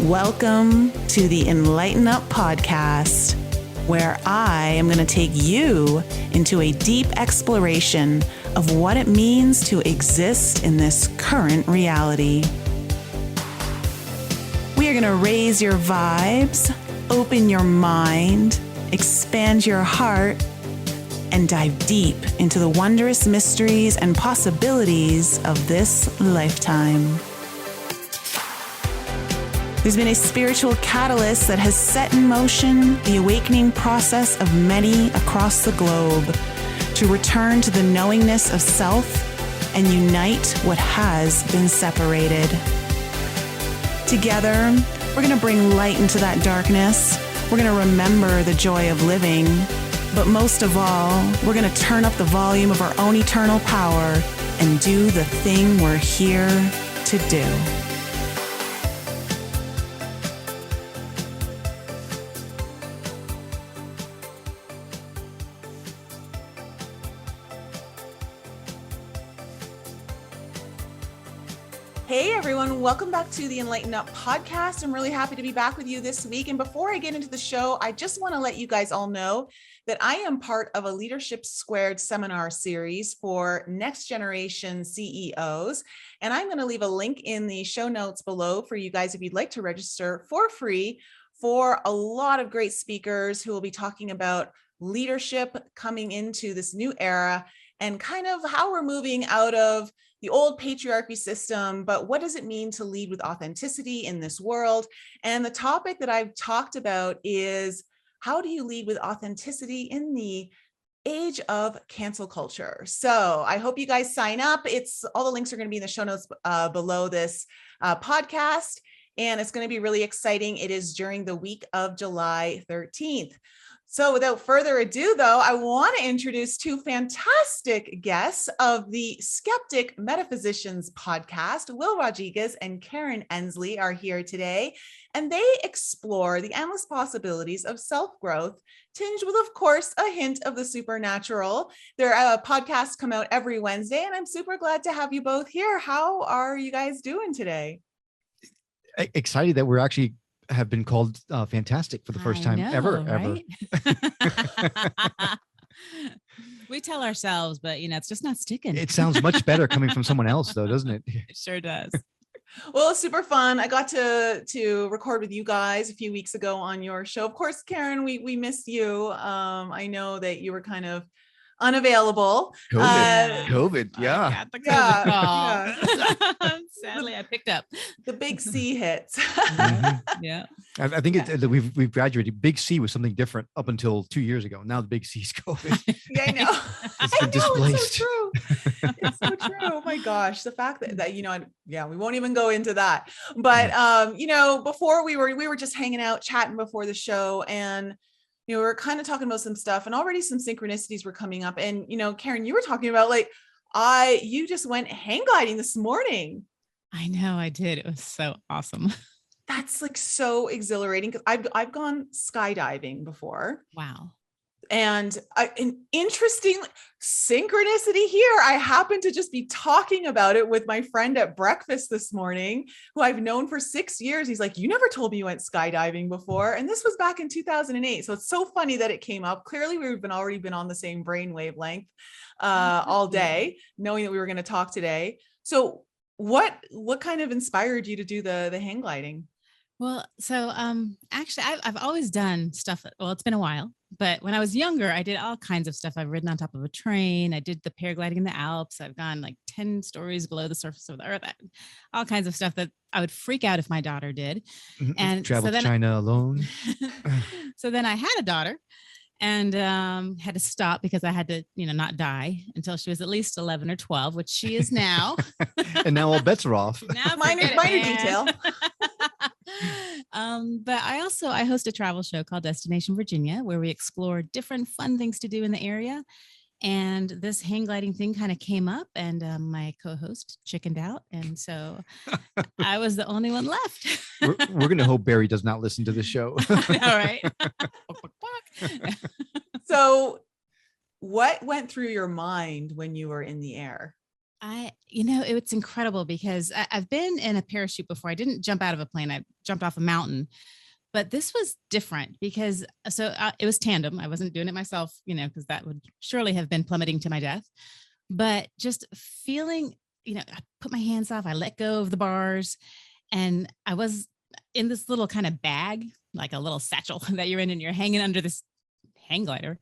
Welcome to the Enlighten Up podcast, where I am going to take you into a deep exploration of what it means to exist in this current reality. We are going to raise your vibes, open your mind, expand your heart, and dive deep into the wondrous mysteries and possibilities of this lifetime. There's been a spiritual catalyst that has set in motion the awakening process of many across the globe to return to the knowingness of self and unite what has been separated. Together, we're going to bring light into that darkness. We're going to remember the joy of living. But most of all, we're going to turn up the volume of our own eternal power and do the thing we're here to do. Hey everyone, welcome back to the Enlighten Up podcast. I'm really happy to be back with you this week. And before I get into the show, I just want to let you guys all know that I am part of a Leadership Squared seminar series for next generation CEOs. And I'm going to leave a link in the show notes below for you guys if you'd like to register for free for a lot of great speakers who will be talking about leadership coming into this new era and kind of how we're moving out of the old patriarchy system, but what does it mean to lead with authenticity in this world? And the topic that I've talked about is how do you lead with authenticity in the age of cancel culture? So I hope you guys sign up. All the links are going to be in the show notes below this podcast, and it's going to be really exciting. It is during the week of July 13th. So without further ado, though, I want to introduce two fantastic guests of the Skeptic Metaphysicians podcast. Will Rodriguez and Karen Ensley are here today, and they explore the endless possibilities of self-growth, tinged with, of course, a hint of the supernatural. Their podcasts come out every Wednesday, and I'm super glad to have you both here. How are you guys doing today? Excited that we're actually have been called fantastic for the first time ever. We tell ourselves, but it's just not sticking. It sounds much better coming from someone else though, doesn't it? It sure does. Well, it's super fun. I got to record with you guys a few weeks ago on your show. Of course, Karen, we missed you. I know that you were kind of unavailable. COVID. Yeah. I got the COVID call. Sadly, I picked up. The big C hits. Yeah. I think we've graduated. Big C was something different up until 2 years ago. Now the big C is COVID. Yeah, I know. It's been displaced. It's so true. It's so true. Oh my gosh. The fact that we won't even go into that. But before we were just hanging out, chatting before the show, and we were kind of talking about some stuff, and already some synchronicities were coming up. And, Karen, you were talking about you just went hang gliding this morning. I know I did. It was so awesome. That's so exhilarating because I've gone skydiving before. Wow. And an interesting synchronicity here. I happened to just be talking about it with my friend at breakfast this morning, who I've known for 6 years. He's like, you never told me you went skydiving before. And this was back in 2008. So it's so funny that it came up. Clearly, we've already been on the same brain wavelength all day, knowing that we were going to talk today. So what kind of inspired you to do the hang gliding? Well, so actually, I've always done stuff. Well, it's been a while, but when I was younger, I did all kinds of stuff. I've ridden on top of a train. I did the paragliding in the Alps. I've gone 10 stories below the surface of the earth. All kinds of stuff that I would freak out if my daughter did. And travel to China alone. So then I had a daughter and had to stop because I had to, not die until she was at least 11 or 12, which she is now. And now all bets are off. Now minor detail. But I host a travel show called Destination Virginia, where we explore different fun things to do in the area. And this hang gliding thing kind of came up, and my co-host chickened out. And so I was the only one left. We're going to hope Barry does not listen to the show. All right. So what went through your mind when you were in the air? It's incredible because I've been in a parachute before. I didn't jump out of a plane. I jumped off a mountain, but this was different because it was tandem. I wasn't doing it myself, because that would surely have been plummeting to my death. But just feeling, I put my hands off, I let go of the bars, and I was in this little kind of bag, like a little satchel that you're in, and you're hanging under this hang glider,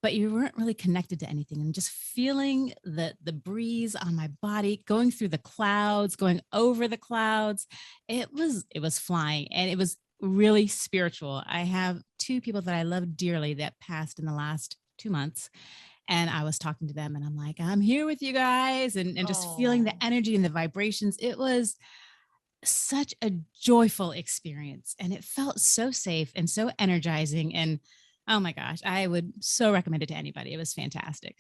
but you weren't really connected to anything. And just feeling the breeze on my body, going through the clouds, going over the clouds. It was flying, and it was really spiritual. I have two people that I love dearly that passed in the last 2 months. And I was talking to them and I'm like, I'm here with you guys, and just feeling the energy and the vibrations. It was such a joyful experience, and it felt so safe and so energizing. And oh my gosh, I would so recommend it to anybody. It was fantastic.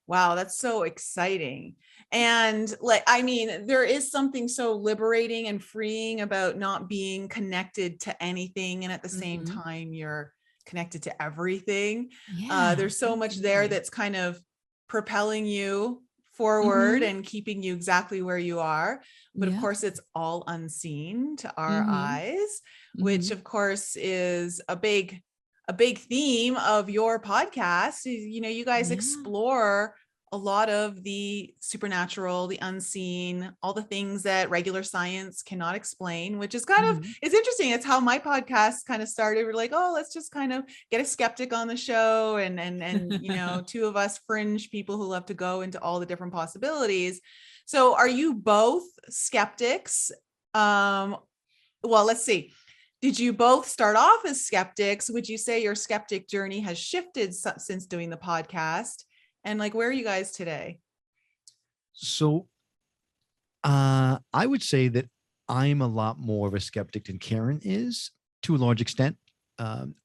Wow, that's so exciting. And there is something so liberating and freeing about not being connected to anything. And at the same time, you're connected to everything. Yeah, There's so much there that's kind of propelling you forward and keeping you exactly where you are. But of course, it's all unseen to our eyes, which of course is a big theme of your podcast. You guys explore a lot of the supernatural, the unseen, all the things that regular science cannot explain, which is kind of, it's interesting. It's how my podcast kind of started. We're like, oh, let's just kind of get a skeptic on the show. And two of us fringe people who love to go into all the different possibilities. So are you both skeptics? Well, let's see. Did you both start off as skeptics? Would you say your skeptic journey has shifted since doing the podcast? And where are you guys today? So I would say that I'm a lot more of a skeptic than Karen is, to a large extent.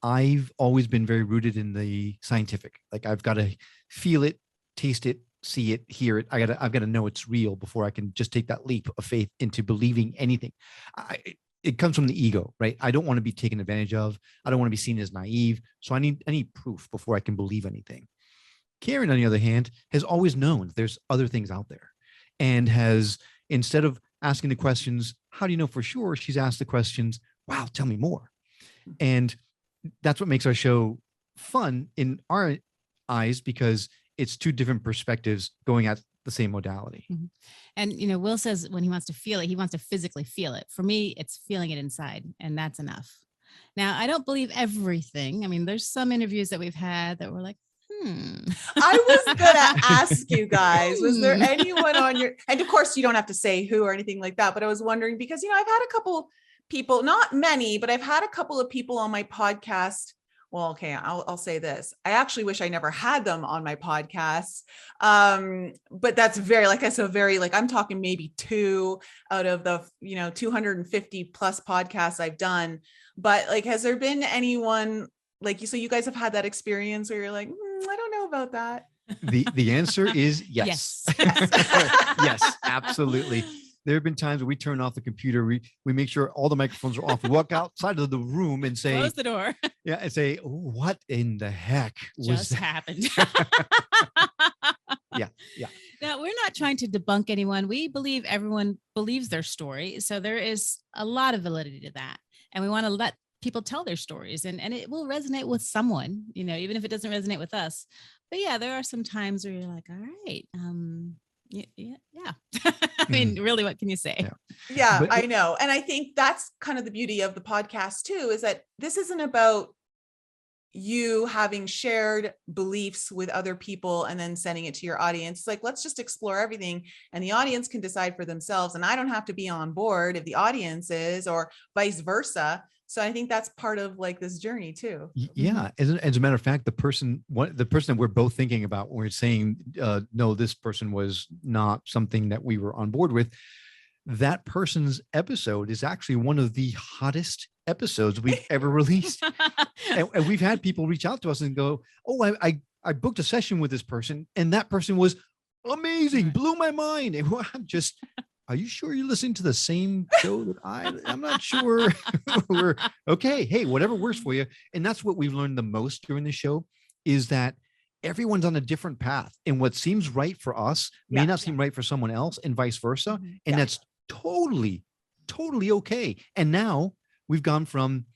I've always been very rooted in the scientific. I've got to feel it, taste it, see it, hear it. I've got to know it's real before I can just take that leap of faith into believing anything. It comes from the ego, right? I don't want to be taken advantage of. I don't want to be seen as naive. So I need proof before I can believe anything. Karen, on the other hand, has always known that there's other things out there, and has, instead of asking the questions, how do you know for sure? She's asked the questions, wow, tell me more. And that's what makes our show fun in our eyes, because it's two different perspectives going at the same modality. And, Will says when he wants to feel it, he wants to physically feel it. For me, it's feeling it inside, and that's enough. Now, I don't believe everything. I mean, there's some interviews that we've had that were like, I was gonna ask you guys, was there anyone on your, and of course you don't have to say who or anything like that, but I was wondering because, I've had a couple people, not many, but I've had a couple of people on my podcast. Well, okay, I'll say this. I actually wish I never had them on my podcast. But that's very, I'm talking maybe 2 out of the, 250 plus podcasts I've done. But has there been anyone so you guys have had that experience where you're like, I don't know about that? The answer is yes. Yes, absolutely. There have been times where we turn off the computer, we make sure all the microphones are off, we walk outside of the room and say, close the door. Yeah, and say, what in the heck just happened? Yeah. Now, we're not trying to debunk anyone. We believe everyone believes their story. So there is a lot of validity to that. And we want to let people tell their stories, and it will resonate with someone, even if it doesn't resonate with us. But yeah, there are some times where you're like, all right, yeah. I mean, really, what can you say? Yeah, I know. And I think that's kind of the beauty of the podcast too, is that this isn't about you having shared beliefs with other people and then sending it to your audience. It's let's just explore everything, and the audience can decide for themselves. And I don't have to be on board if the audience is, or vice versa. So I think that's part of this journey too. Yeah. As a matter of fact, the person that we're both thinking about when we're saying, no, this person was not something that we were on board with, that person's episode is actually one of the hottest episodes we've ever released. and we've had people reach out to us and go, oh, I booked a session with this person, and that person was amazing, blew my mind. And I'm just, are you sure you're listening to the same show that I'm not sure. We're okay. Hey, whatever works for you. And that's what we've learned the most during the show, is that everyone's on a different path, and what seems right for us may not seem right for someone else, and vice versa. And that's totally okay. And now we've gone from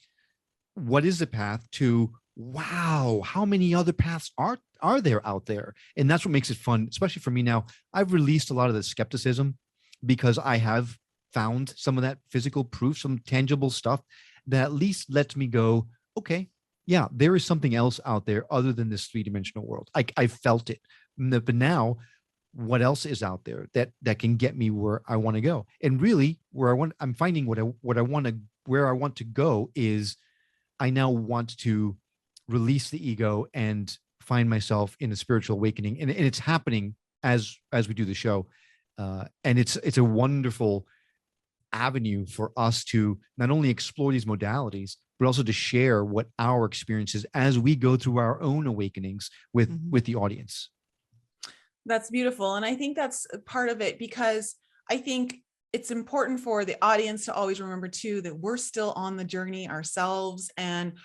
what is the path to, wow, how many other paths are there out there? And that's what makes it fun, especially for me now. I've released a lot of the skepticism because I have found some of that physical proof, some tangible stuff that at least lets me go, okay, yeah, there is something else out there other than this three-dimensional world. I felt it. But now, what else is out there that can get me where I want to go? And really, I'm finding where I want to go is, I now want to release the ego and find myself in a spiritual awakening. And it's happening as we do the show. And it's a wonderful avenue for us to not only explore these modalities, but also to share what our experiences as we go through our own awakenings with the audience. That's beautiful. And I think that's part of it, because I think it's important for the audience to always remember too, that we're still on the journey ourselves. And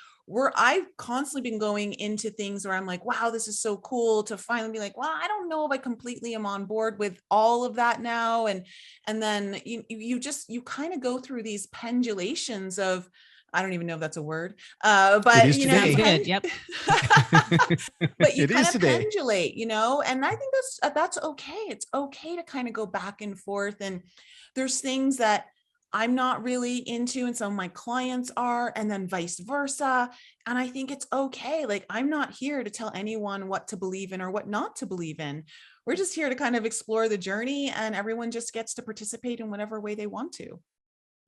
I've constantly been going into things where I'm like, wow, this is so cool, to finally be like, well, I don't know if I completely am on board with all of that now. And then you kind of go through these pendulations of, I don't even know if that's a word, but you know, good. Yep. but you It kind is of today. pendulate, you know, and I think that's okay. It's okay to kind of go back and forth. And there's things that I'm not really into, and some of my clients are, and then vice versa. And I think it's okay. Like, I'm not here to tell anyone what to believe in or what not to believe in. We're just here to kind of explore the journey, and everyone just gets to participate in whatever way they want to.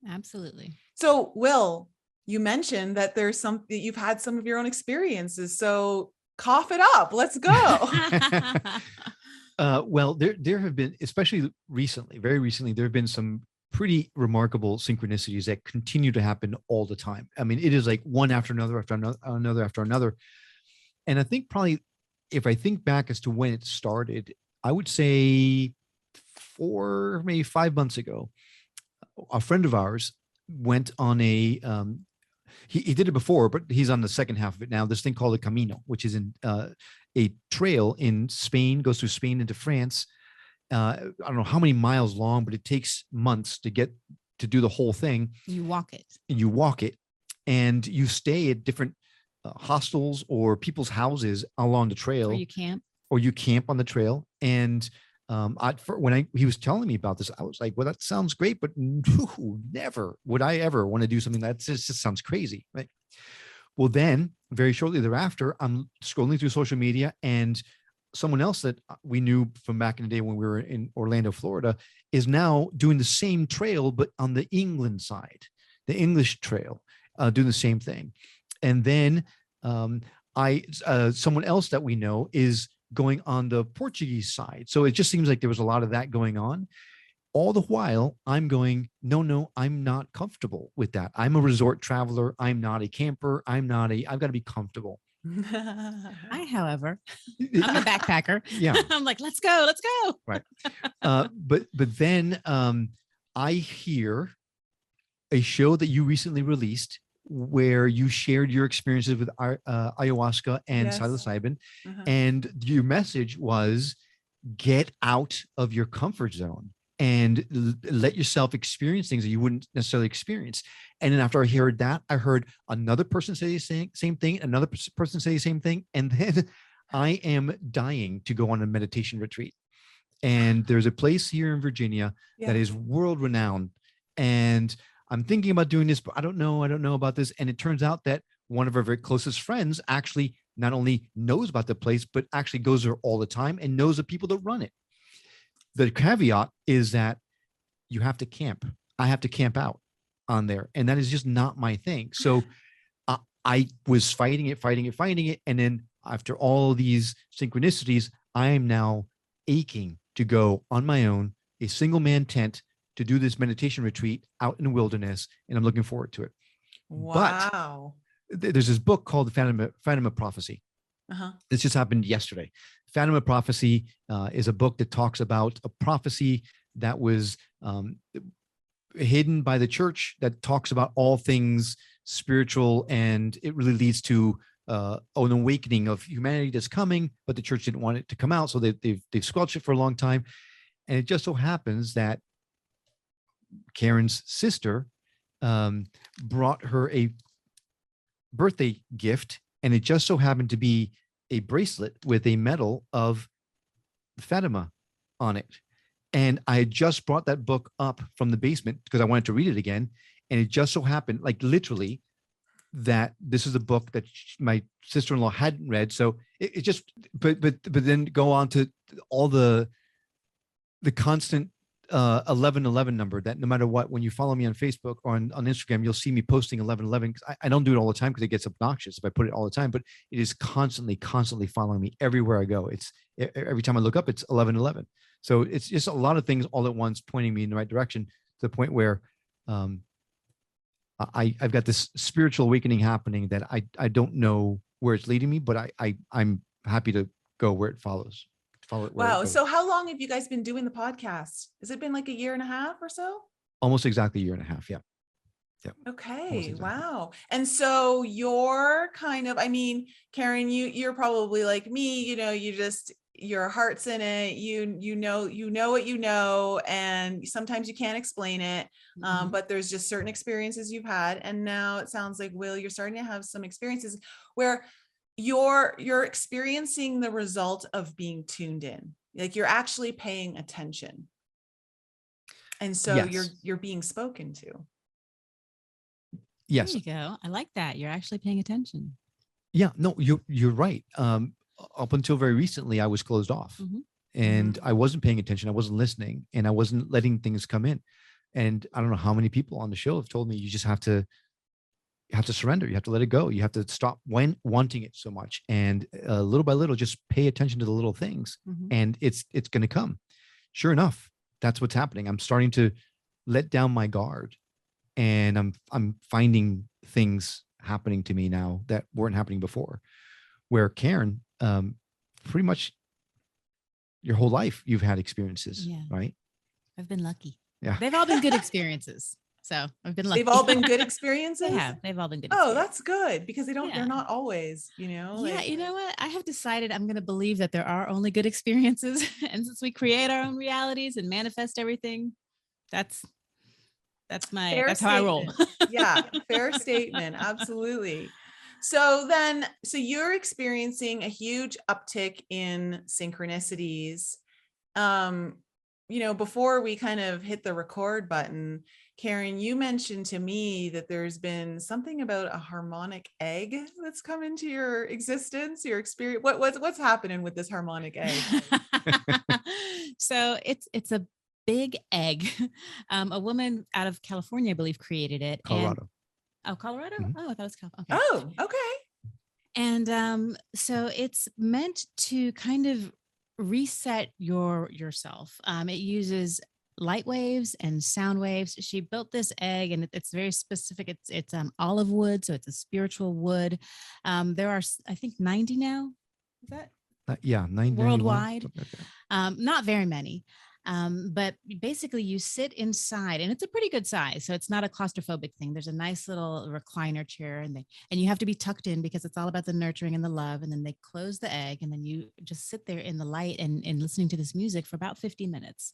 Absolutely. So, Will, you mentioned that you've had some of your own experiences. So cough it up. Let's go. Well, there have been, especially very recently, there have been some pretty remarkable synchronicities that continue to happen all the time. I mean, it is like one after another, after another, after another. And I think probably, if I think back as to when it started, I would say 4, maybe 5 months ago, a friend of ours went on a, he did it before, but he's on the second half of it now, this thing called the Camino, which is in a trail in Spain, goes through Spain into France. I don't know how many miles long, but it takes months to do the whole thing. You walk it. And you stay at different hostels or people's houses along the trail. Or you camp on the trail. And he was telling me about this, I was like, well, that sounds great, but never would I ever want to do something that just sounds crazy, right? Well, then very shortly thereafter, I'm scrolling through social media, and someone else that we knew from back in the day when we were in Orlando, Florida, is now doing the same trail, but on the England side, the English trail, doing the same thing. And then someone else that we know is going on the Portuguese side. So it just seems like there was a lot of that going on. All the while, I'm going, no, I'm not comfortable with that. I'm a resort traveler. I'm not a camper. I've got to be comfortable. However, I'm a backpacker. Yeah. I'm like, let's go. Right. But then I hear a show that you recently released where you shared your experiences with ayahuasca and psilocybin. And your message was, get out of your comfort zone and let yourself experience things that you wouldn't necessarily experience. And then after I heard that, I heard another person say the same thing, another person say the same thing. And then I am dying to go on a meditation retreat. And there's a place here in Virginia that is world renowned. And I'm thinking about doing this, but I don't know about this. And it turns out that one of our very closest friends actually not only knows about the place, but actually goes there all the time and knows the people that run it. The caveat is that you have to camp. I have to camp out on there. And that is just not my thing. So I was fighting it. And then after all these synchronicities, I am now aching to go on my own, a single man tent, to do this meditation retreat out in the wilderness. And I'm looking forward to it. Wow. But there's this book called The Phantom of Prophecy. This just happened yesterday. Phantom of Prophecy is a book that talks about a prophecy that was hidden by the church, that talks about all things spiritual, and it really leads to an awakening of humanity that's coming, but the church didn't want it to come out, so they've squelched it for a long time. And it just so happens that Karen's sister brought her a birthday gift, and it just so happened to be a bracelet with a medal of Fatima on it. And I had just brought that book up from the basement because I wanted to read it again. And it just so happened, like literally, that this is a book that my sister-in-law hadn't read. So it just, but then go on to all the constant 1111 number, that no matter what, when you follow me on Facebook or on Instagram, you'll see me posting 1111. I don't do it all the time because it gets obnoxious if I put it all the time, but it is constantly following me everywhere I go. It's every time I look up, it's 1111. So it's just a lot of things all at once pointing me in the right direction, to the point where I've got this spiritual awakening happening that I don't know where it's leading me, but I'm happy to go where it follows. Follow it. Wow. So how long have you guys been doing the podcast? Has it been like a year and a half or so? Almost exactly a year and a half. Yeah. Okay. Exactly. Wow. And so you're kind of, I mean, Karen, you're probably like me, your heart's in it. You know what you know, and sometimes you can't explain it. But there's just certain experiences you've had. And now it sounds like, Will, you're starting to have some experiences where you're experiencing the result of being tuned in. Like you're actually paying attention. And so Yes. you're being spoken to. Yes. There you go. I like that. You're actually paying attention. Yeah, no, you're right. Up until very recently, I was closed off, and I wasn't paying attention. I wasn't listening, and I wasn't letting things come in. And I don't know how many people on the show have told me, you just have to surrender. You have to let it go. You have to stop wanting it so much, and little by little, just pay attention to the little things, and it's going to come. Sure enough, that's what's happening. I'm starting to let down my guard, and I'm finding things happening to me now that weren't happening before. Where Karen, pretty much your whole life you've had experiences, right? I've been lucky. Yeah, they've all been good experiences. So I've been lucky. They've all been good experiences. They've all been good. Oh, that's good, because they're not always, Yeah, you know what? I have decided I'm going to believe that there are only good experiences, and since we create our own realities and manifest everything, that's how I roll. Yeah, fair statement. Absolutely. So you're experiencing a huge uptick in synchronicities. Before we kind of hit the record button, Karen, you mentioned to me that there's been something about a harmonic egg that's come into your existence, your experience. What's happening with this harmonic egg? So it's a big egg. A woman out of California, I believe, created it. Colorado. Colorado? Oh, I thought it was California. Okay. Oh, okay. And so it's meant to kind of reset yourself. It uses light waves and sound waves. She built this egg, and it's very specific. It's olive wood, so it's a spiritual wood. There are, I think, 90 now. Is that? 90 worldwide. Not very many. But basically you sit inside, and it's a pretty good size. So it's not a claustrophobic thing. There's a nice little recliner chair, and you have to be tucked in because it's all about the nurturing and the love. And then they close the egg, and then you just sit there in the light and listening to this music for about 50 minutes.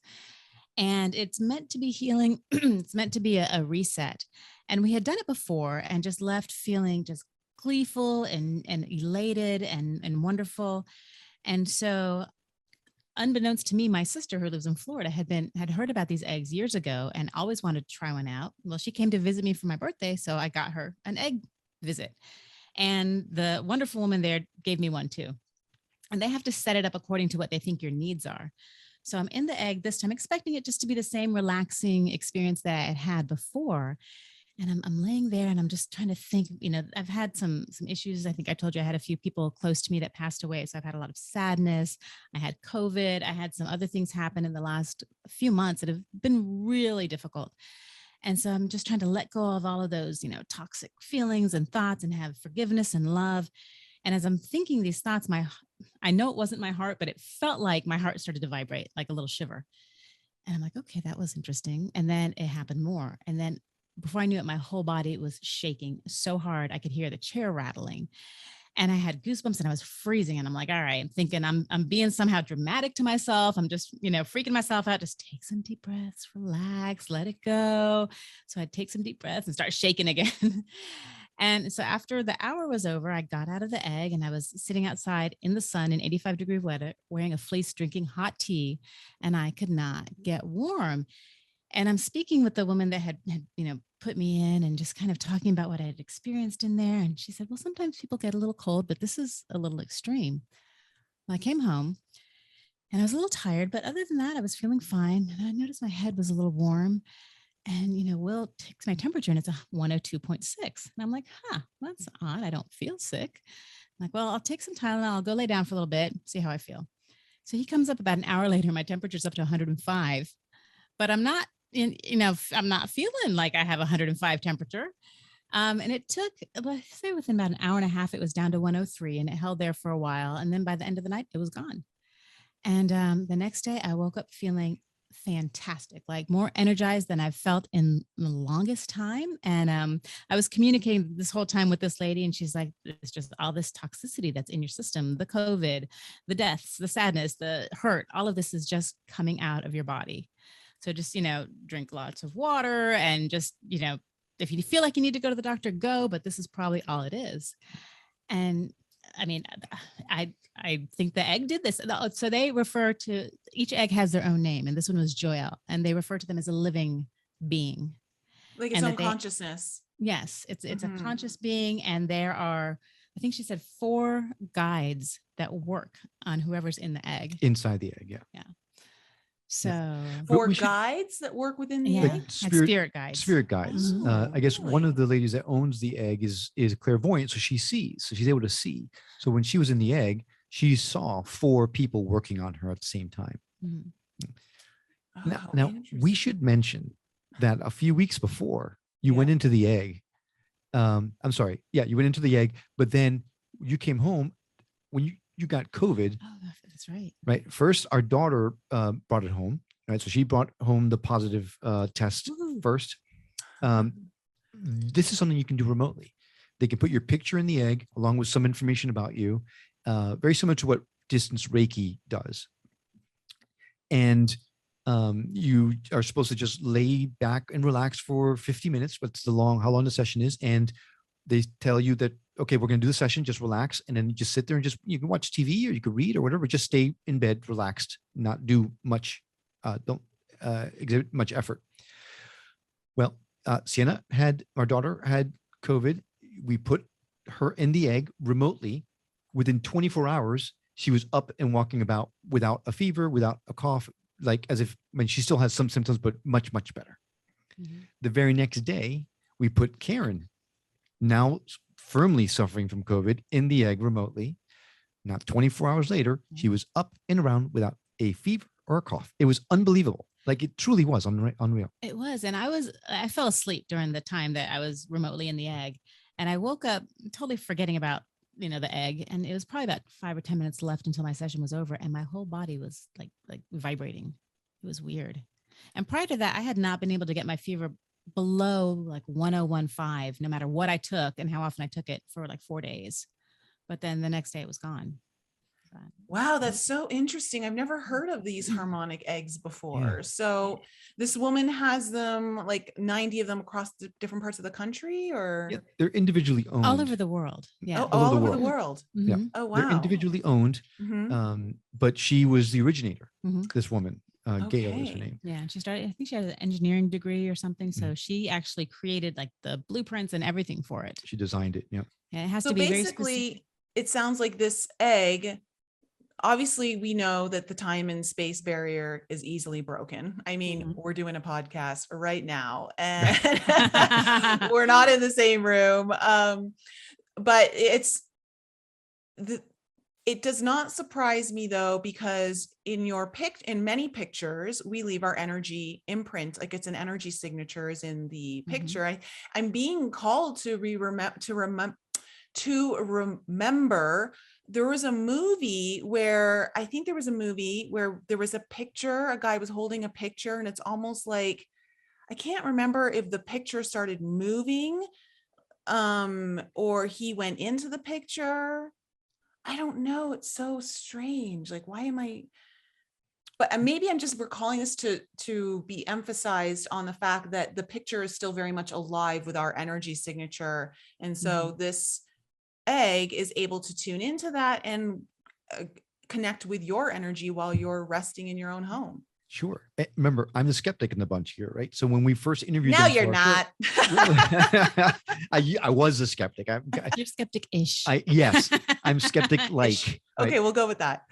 And it's meant to be healing. It's meant to be a reset. And we had done it before and just left feeling just gleeful and elated and wonderful. And so, unbeknownst to me, my sister, who lives in Florida, had heard about these eggs years ago and always wanted to try one out. Well, she came to visit me for my birthday, so I got her an egg visit. And the wonderful woman there gave me one too. And they have to set it up according to what they think your needs are. So I'm in the egg this time, expecting it just to be the same relaxing experience that I had had before. And I'm laying there, and I'm just trying to think, I've had some issues. I think I told you I had a few people close to me that passed away. So I've had a lot of sadness. I had COVID. I had some other things happen in the last few months that have been really difficult. And so I'm just trying to let go of all of those, toxic feelings and thoughts, and have forgiveness and love. And as I'm thinking these thoughts, I know it wasn't my heart, but it felt like my heart started to vibrate, like a little shiver. And I'm like, okay, that was interesting. And then it happened more. And then before I knew it, my whole body was shaking so hard I could hear the chair rattling. And I had goosebumps and I was freezing. And I'm like, all right, I'm thinking I'm being somehow dramatic to myself. I'm just, freaking myself out. Just take some deep breaths, relax, let it go. So I'd take some deep breaths and start shaking again. And so after the hour was over, I got out of the egg and I was sitting outside in the sun in 85-degree weather, wearing a fleece, drinking hot tea, and I could not get warm. And I'm speaking with the woman that had put me in and just kind of talking about what I had experienced in there. And she said, well, sometimes people get a little cold, but this is a little extreme. Well, I came home and I was a little tired, but other than that, I was feeling fine. And I noticed my head was a little warm. And, Will takes my temperature and it's a 102.6. And I'm like, that's odd. I don't feel sick. I'm like, well, I'll take some Tylenol. I'll go lay down for a little bit, see how I feel. So he comes up about an hour later. My temperature's up to 105, but I'm not I'm not feeling like I have 105 temperature. And it took, let's say within about an hour and a half, it was down to 103 and it held there for a while. And then by the end of the night, it was gone. And the next day I woke up feeling fantastic, like more energized than I've felt in the longest time. And I was communicating this whole time with this lady and she's like, it's just all this toxicity that's in your system, the COVID, the deaths, the sadness, the hurt, all of this is just coming out of your body. So just, drink lots of water and just, if you feel like you need to go to the doctor, go, but this is probably all it is. And I mean, I think the egg did this. So they refer to, each egg has their own name. And this one was Joelle. And they refer to them as a living being. Like its own consciousness. Yes, it's a conscious being. And there are, I think she said 4 guides that work on whoever's in the egg. Inside the egg, yeah. Yeah. So 4 guides that work within the egg? Spirit guides. Spirit guides. I guess really? one of the ladies that owns the egg is clairvoyant, so she sees. So she's able to see. So when she was in the egg, she saw 4 people working on her at the same time. Mm-hmm. Now we should mention that a few weeks before you went into the egg. I'm sorry. Yeah, you went into the egg, but then you came home when you got COVID. Oh, that's right. Right. First, our daughter brought it home. Right. So she brought home the positive test first. This is something you can do remotely. They can put your picture in the egg along with some information about you, very similar to what distance Reiki does. And you are supposed to just lay back and relax for 50 minutes. What's how long the session is. And they tell you that, okay, we're going to do the session, just relax. And then you just sit there and you can watch TV or you can read or whatever, just stay in bed, relaxed, not do much, don't exhibit much effort. Well, Sienna our daughter had COVID. We put her in the egg remotely. Within 24 hours, she was up and walking about without a fever, without a cough, like as if, she still has some symptoms, but much, much better. Mm-hmm. The very next day, we put Karen, now firmly suffering from COVID, in the egg remotely. Not 24 hours later, she was up and around without a fever or a cough. It was unbelievable. Like it truly was unreal. It was. And I fell asleep during the time that I was remotely in the egg. And I woke up totally forgetting about, the egg. And it was probably about 5 or 10 minutes left until my session was over. And my whole body was like vibrating. It was weird. And prior to that, I had not been able to get my fever below like 1015, no matter what I took and how often I took it, for like 4 days. But then the next day it was gone. Wow, that's so interesting. I've never heard of these harmonic eggs before. Yeah. So this woman has them, like 90 of them across the different parts of the country, or? Yeah, they're individually owned. All over the world. Yeah. All over the world. Mm-hmm. Yeah. Oh, wow. They're individually owned. Mm-hmm. But she was the originator, this woman. Gail is her name. Yeah. And I think she has an engineering degree or something. So she actually created like the blueprints and everything for it. She designed it. Yeah. And it has to be very specific. Basically, it sounds like this egg, obviously we know that the time and space barrier is easily broken. I mean, we're doing a podcast right now and we're not in the same room. But it does not surprise me though, because in many pictures, we leave our energy imprint, like it's an energy signature is in the picture. I'm being called to remember. There was a movie where there was a picture, a guy was holding a picture, and it's almost like, I can't remember if the picture started moving or he went into the picture. I don't know. It's so strange. Like, why am I? But maybe I'm just recalling this to be emphasized on the fact that the picture is still very much alive with our energy signature. And so this egg is able to tune into that and connect with your energy while you're resting in your own home. Sure. Remember, I'm the skeptic in the bunch here, right? So when we first interviewed Now them you're for our not. show- I was a skeptic. You're skeptic-ish. Yes, I'm skeptic-like. Okay, right? we'll go with that.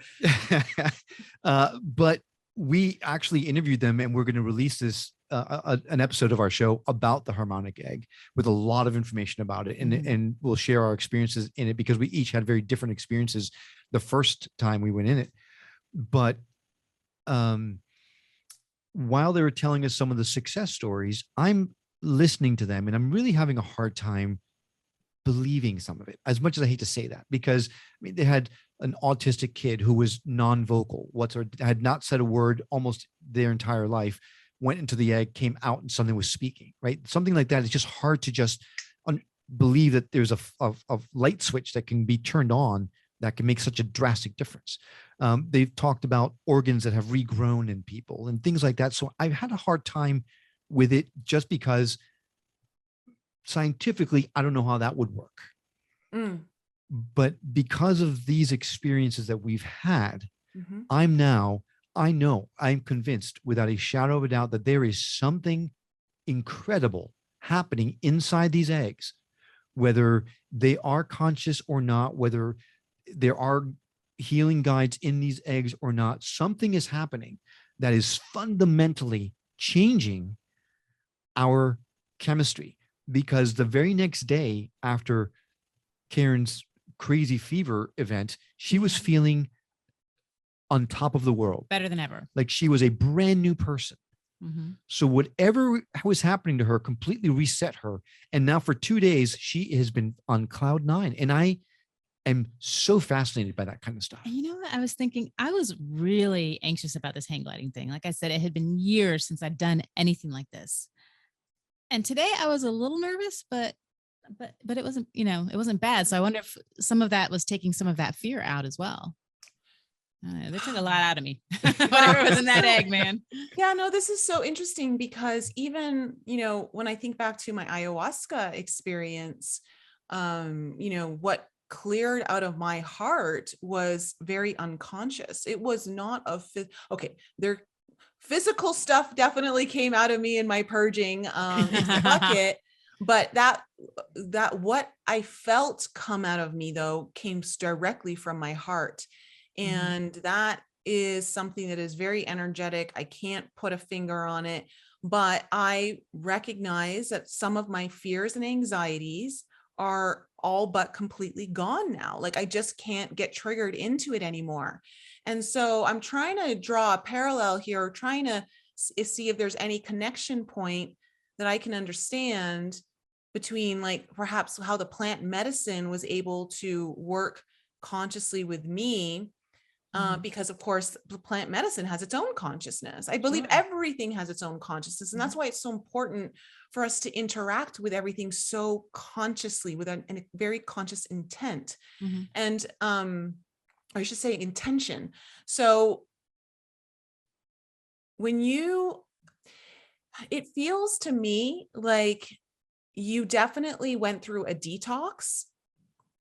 But we actually interviewed them, and we're going to release this an episode of our show about the harmonic egg with a lot of information about it, and we'll share our experiences in it, because we each had very different experiences the first time we went in it. But while they were telling us some of the success stories, I'm listening to them, and I'm really having a hard time believing some of it, as much as I hate to say that, because I mean, they had an autistic kid who was non-vocal, had not said a word almost their entire life, went into the egg, came out, and suddenly was speaking, right? Something like that is just hard to just believe that there's a light switch that can be turned on that can make such a drastic difference. They've talked about organs that have regrown in people and things like that. So I've had a hard time with it, just because scientifically, I don't know how that would work. But because of these experiences that we've had, I'm convinced without a shadow of a doubt that there is something incredible happening inside these eggs, whether they are conscious or not, whether there are healing guides in these eggs or not. Something is happening that is fundamentally changing our chemistry, because the very next day after Karen's crazy fever event, she was feeling on top of the world, better than ever, like she was a brand new person. So whatever was happening to her completely reset her, and now for 2 days she has been on cloud 9, and I am so fascinated by that kind of stuff. And you know what? I was thinking, I was really anxious about this hang gliding thing. Like I said, it had been years since I'd done anything like this. And today I was a little nervous, but it wasn't, it wasn't bad. So I wonder if some of that was taking some of that fear out as well. They took a lot out of me. Whatever was in that egg, man. Yeah, no, this is so interesting, because even, when I think back to my ayahuasca experience, what cleared out of my heart was very unconscious. It was not their physical stuff definitely came out of me in my purging into the bucket, but that what I felt come out of me though came directly from my heart. And that is something that is very energetic. I can't put a finger on it, but I recognize that some of my fears and anxieties are all but completely gone now. Like I just can't get triggered into it anymore. And so I'm trying to draw a parallel here, trying to see if there's any connection point that I can understand between, like, perhaps how the plant medicine was able to work consciously with me. Because of course the plant medicine has its own consciousness. I believe everything has its own consciousness. And that's why it's so important for us to interact with everything so consciously, with a very conscious intent. And, I should say intention. So it feels to me like you definitely went through a detox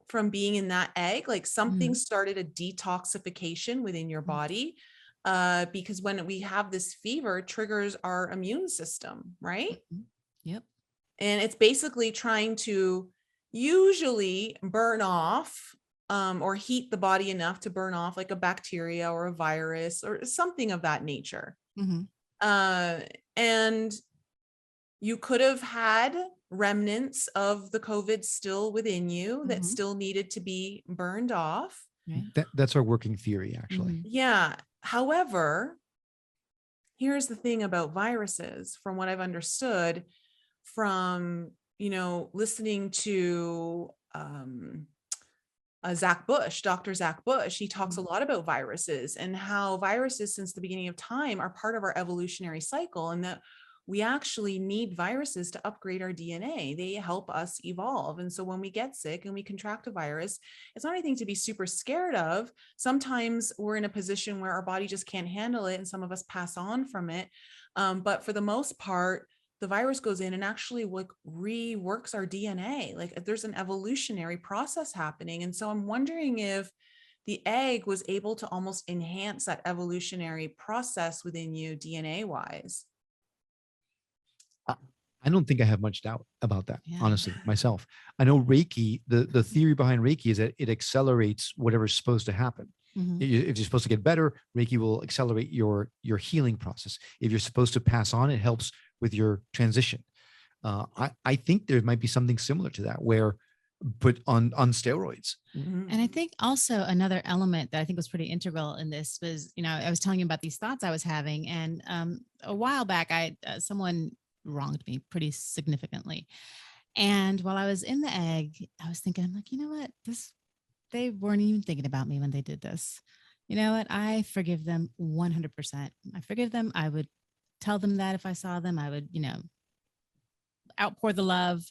from being in that egg, like something started a detoxification within your body, because when we have this fever, it triggers our immune system, right? Yep. And it's basically trying to usually burn off or heat the body enough to burn off like a bacteria or a virus or something of that nature. And you could have had remnants of the COVID still within you that still needed to be burned off. That's our working theory, actually. Yeah. However, here's the thing about viruses, from what I've understood from, listening to Dr. Zach Bush, he talks a lot about viruses and how viruses since the beginning of time are part of our evolutionary cycle, and that we actually need viruses to upgrade our DNA. They help us evolve. And so when we get sick and we contract a virus, it's not anything to be super scared of. Sometimes we're in a position where our body just can't handle it, and some of us pass on from it. But for the most part, the virus goes in and actually like reworks our DNA. Like there's an evolutionary process happening. And so I'm wondering if the egg was able to almost enhance that evolutionary process within you DNA wise. I don't think I have much doubt about that, Yeah. honestly, myself. I know Reiki, the theory behind Reiki is that it accelerates whatever's supposed to happen. Mhm. If you're supposed to get better, Reiki will accelerate your healing process. If you're supposed to pass on, it helps with your transition. I think there might be something similar to that, where put on steroids. Mhm. And I think also another element that I think was pretty integral in this was, I was telling you about these thoughts I was having, and a while back, someone wronged me pretty significantly. And while I was in the egg, I was thinking, I'm like, you know what? They weren't even thinking about me when they did this. You know what? I forgive them 100%. I forgive them. I would tell them that if I saw them, I would, outpour the love,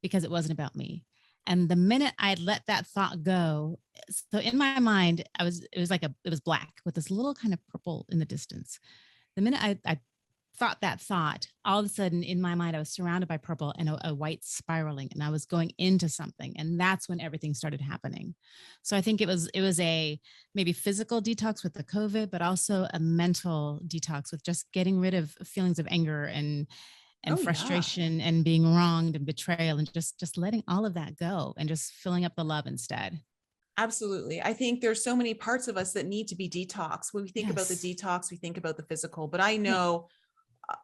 because it wasn't about me. And the minute I let that thought go, so in my mind, it was black with this little kind of purple in the distance. The minute I thought that thought, all of a sudden in my mind, I was surrounded by purple and a white spiraling, and I was going into something. And that's when everything started happening. So I think it was a maybe physical detox with the COVID, but also a mental detox with just getting rid of feelings of anger and Oh, yeah. frustration and being wronged and betrayal, and just letting all of that go and just filling up the love instead. Absolutely. I think there's so many parts of us that need to be detoxed. When we think about the Yes. detox, we think about the physical, but I Yeah. know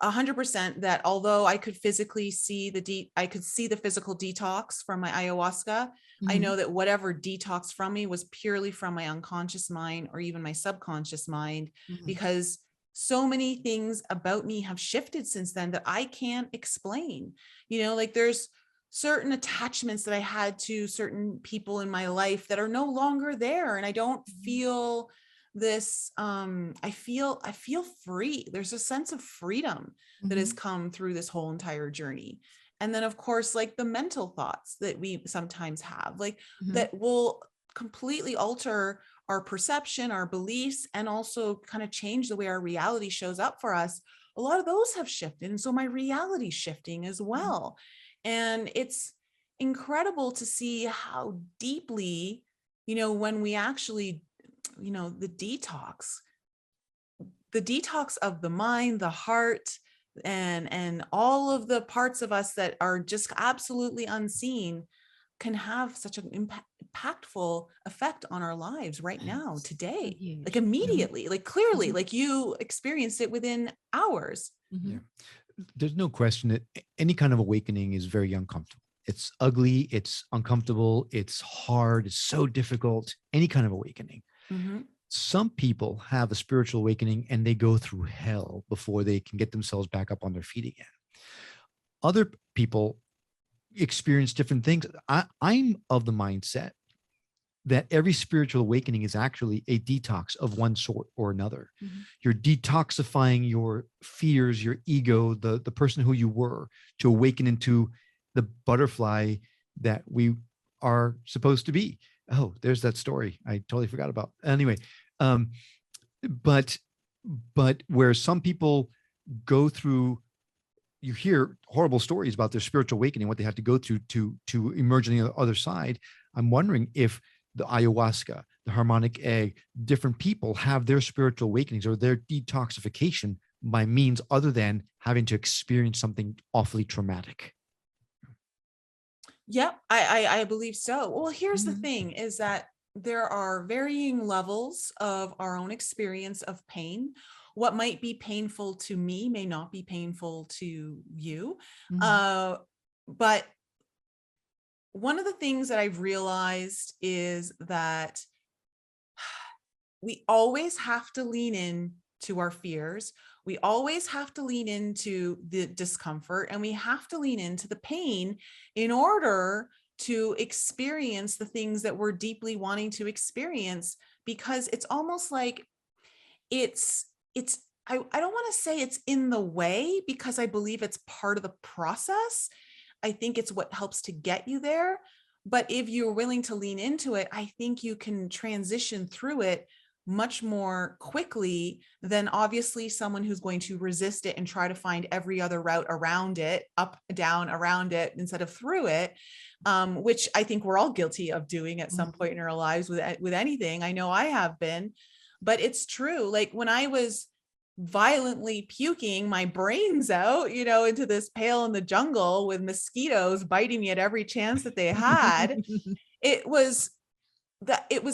100% that although I could physically see I could see the physical detox from my ayahuasca, I Mhm. know that whatever detox from me was purely from my unconscious mind or even my subconscious mind, Mhm. because so many things about me have shifted since then that I can't explain. Like there's certain attachments that I had to certain people in my life that are no longer there. And I don't feel this I feel free. There's a sense of freedom that has Mhm. come through this whole entire journey. And then of course, like the mental thoughts that we sometimes have, like Mhm. that will completely alter our perception, our beliefs, and also kind of change the way our reality shows up for us. A lot of those have shifted, and so my reality's shifting as well. And it's incredible to see how deeply, when we actually, the detox of the mind, the heart, and all of the parts of us that are just absolutely unseen can have such an impactful effect on our lives right now, So today, like huge. immediately, like clearly, Mhm. like you experienced it within hours. Yeah. Mhm. There's no question that any kind of awakening is very uncomfortable. It's ugly, it's uncomfortable, it's hard, it's so difficult. Any kind of awakening. Mhm. Some people have a spiritual awakening and they go through hell before they can get themselves back up on their feet again. Other people experience different things. I'm of the mindset that every spiritual awakening is actually a detox of one sort or another. Mhm. You're detoxifying your fears, your ego, the person who you were, to awaken into the butterfly that we are supposed to be. Oh, there's that story I totally forgot about. Anyway, um, but where some people go through, you hear horrible stories about their spiritual awakening, what they had to go through to emerge on the other side. I'm wondering if the ayahuasca, the harmonic egg, different people have their spiritual awakenings or their detoxification by means other than having to experience something awfully traumatic. Yep, I believe so. Well, here's the Mhm. thing is that there are varying levels of our own experience of pain. What might be painful to me may not be painful to you. Mhm. Uh, but one of the things that I've realized is that we always have to lean in to our fears. We always have to lean into the discomfort, and we have to lean into the pain in order to experience the things that we're deeply wanting to experience, because it's almost like it's I don't want to say it's in the way, because I believe it's part of the process. I think it's what helps to get you there. But if you're willing to lean into it, I think you can transition through it much more quickly than obviously someone who's going to resist it and try to find every other route around it, up, down, around it, instead of through it, which I think we're all guilty of doing at some point in our lives with anything. I know I have been, but it's true. Like when I was violently puking my brains out, into this pail in the jungle with mosquitoes biting me at every chance that they had, it was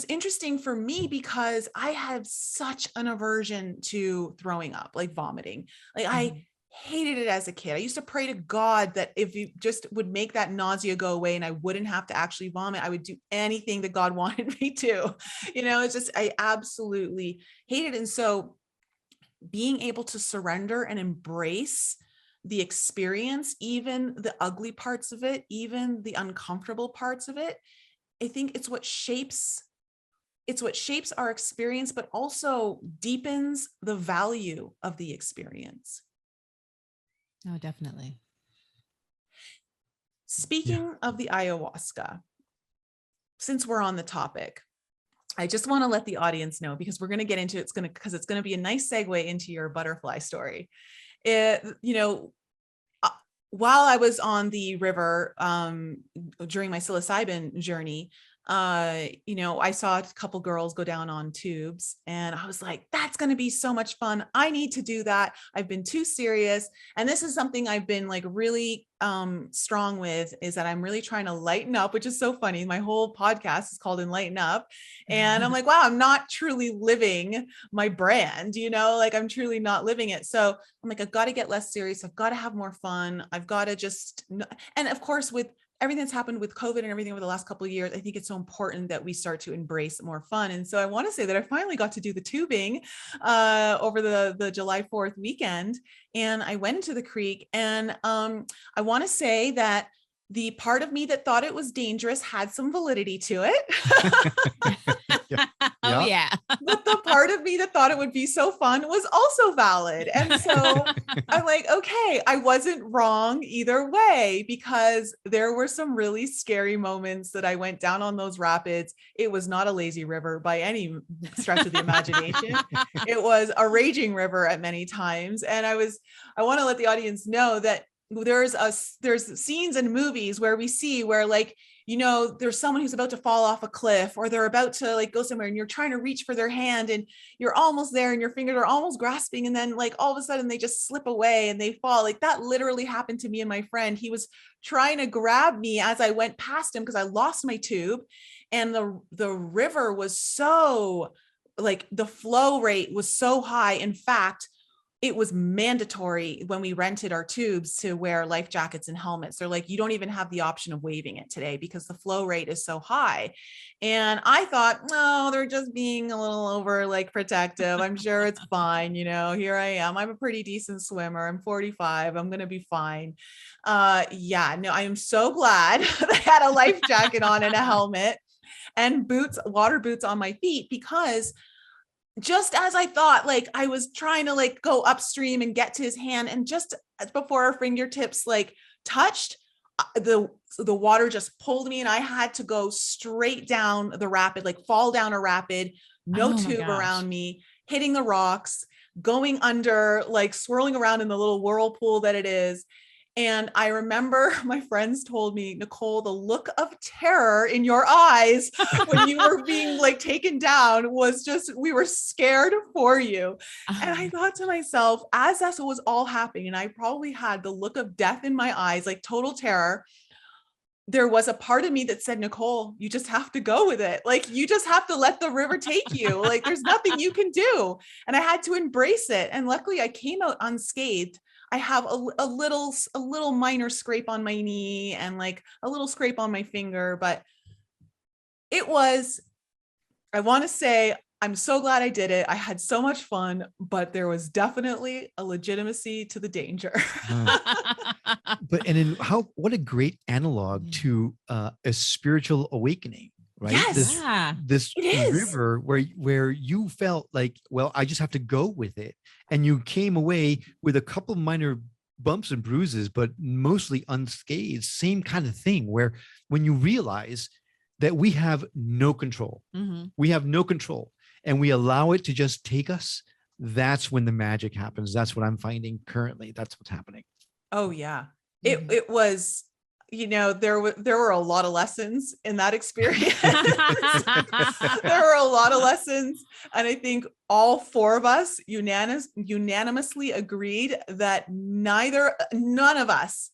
interesting for me because I had such an aversion to throwing up, like vomiting. Like I hated it as a kid. I used to pray to God that if you just would make that nausea go away and I wouldn't have to actually vomit, I would do anything that God wanted me to. It's just, I absolutely hate it. And so being able to surrender and embrace the experience, even the ugly parts of it, even the uncomfortable parts of it, I think it's what shapes our experience, but also deepens the value of the experience. Oh, definitely. Speaking of the ayahuasca, since we're on the topic, I just want to let the audience know, because we're going to get into because it's going to be a nice segue into your butterfly story. While I was on the river during my psilocybin journey, I saw a couple girls go down on tubes, and I was like, that's going to be so much fun. I need to do that. I've been too serious. And this is something I've been like really strong with, is that I'm really trying to lighten up, which is so funny. My whole podcast is called Enlighten Up. And I'm like, wow, I'm not truly living my brand, like I'm truly not living it. So I'm like, I've got to get less serious. I've got to have more fun. I've got to just, and of course, with everything that's happened with COVID and everything over the last couple of years, I think it's so important that we start to embrace more fun. And so I want to say that I finally got to do the tubing over the July 4th weekend. And I went into the creek, and I want to say that the part of me that thought it was dangerous had some validity to it. Oh yeah. But the part of me that thought it would be so fun was also valid. And so I'm like, okay, I wasn't wrong either way, because there were some really scary moments that I went down on those rapids. It was not a lazy river by any stretch of the imagination. It was a raging river at many times. And I want to let the audience know that there's scenes in movies where we see where, like, there's someone who's about to fall off a cliff, or they're about to like go somewhere, and you're trying to reach for their hand and you're almost there and your fingers are almost grasping. And then like all of a sudden they just slip away and they fall. Like that literally happened to me and my friend. He was trying to grab me as I went past him because I lost my tube. And the river was so, like, the flow rate was so high. In fact, it was mandatory when we rented our tubes to wear life jackets and helmets. They're like, you don't even have the option of waiving it today because the flow rate is so high. And I thought, no, they're just being a little over like protective. I'm sure it's fine. Here I am. I'm a pretty decent swimmer. I'm 45. I'm going to be fine. No, I am so glad they had a life jacket on and a helmet and boots, water boots on my feet, because just as I thought, like I was trying to like go upstream and get to his hand, and just before our fingertips like touched, the water just pulled me, and I had to go straight down the rapid, like fall down a rapid, no tube around me, hitting the rocks, going under, like swirling around in the little whirlpool that it is. And I remember my friends told me, Nicole, the look of terror in your eyes when you were being like taken down was just, we were scared for you. And I thought to myself, as that was all happening, and I probably had the look of death in my eyes, like total terror, there was a part of me that said, Nicole, you just have to go with it. Like, you just have to let the river take you. Like, there's nothing you can do. And I had to embrace it. And luckily I came out unscathed. I have a little minor scrape on my knee and like a little scrape on my finger, but I want to say, I'm so glad I did it. I had so much fun, but there was definitely a legitimacy to the danger. What a great analog to a spiritual awakening, right? Yes, This it is. river where you felt like, well, I just have to go with it. And you came away with a couple minor bumps and bruises, but mostly unscathed. Same kind of thing where when you realize that we have no control, we have no control, and we allow it to just take us, that's when the magic happens. That's what I'm finding currently. That's what's happening. Oh yeah. It was, there were a lot of lessons in that experience. There were a lot of lessons. And I think all four of us unanimously agreed that none of us,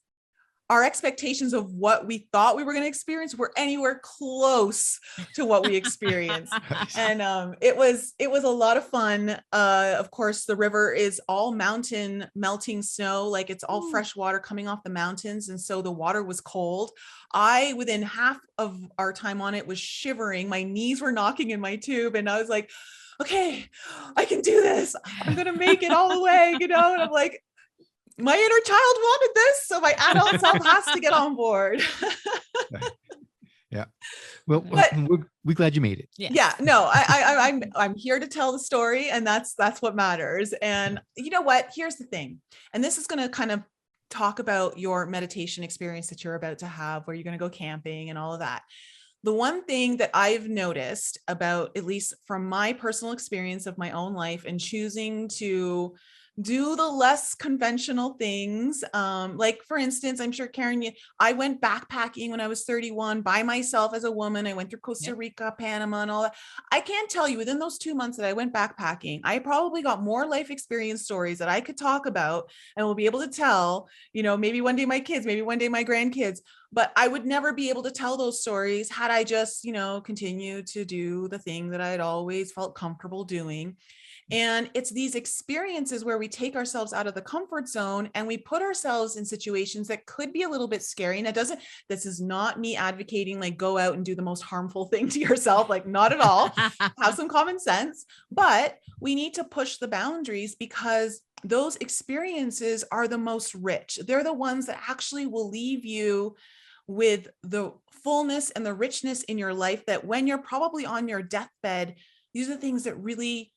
our expectations of what we thought we were going to experience were anywhere close to what we experienced. And it was a lot of fun. Of course, the river is all mountain melting snow, like it's all fresh water coming off the mountains. And so the water was cold. Within half of our time on it, was shivering. My knees were knocking in my tube. And I was like, okay, I can do this. I'm going to make it all the way, and I'm like, my inner child wanted this, so my adult self has to get on board. Yeah. Well, we're glad you made it. Yeah. No, I'm here to tell the story, and that's what matters. And you know what? Here's the thing. And this is going to kind of talk about your meditation experience that you're about to have, where you're going to go camping and all of that. The one thing that I've noticed about, at least from my personal experience of my own life and choosing to do the less conventional things. Like for instance, I'm sure Karen, I went backpacking when I was 31 by myself as a woman. I went through Costa Rica, Panama, and all that. I can't tell you, within those 2 months that I went backpacking, I probably got more life experience stories that I could talk about and will be able to tell, maybe one day my kids, maybe one day my grandkids, but I would never be able to tell those stories had I just, continued to do the thing that I'd always felt comfortable doing. And it's these experiences where we take ourselves out of the comfort zone and we put ourselves in situations that could be a little bit scary. And this is not me advocating, like, go out and do the most harmful thing to yourself, like not at all. Have some common sense, but we need to push the boundaries because those experiences are the most rich. They're the ones that actually will leave you with the fullness and the richness in your life, that when you're probably on your deathbed, these are the things that really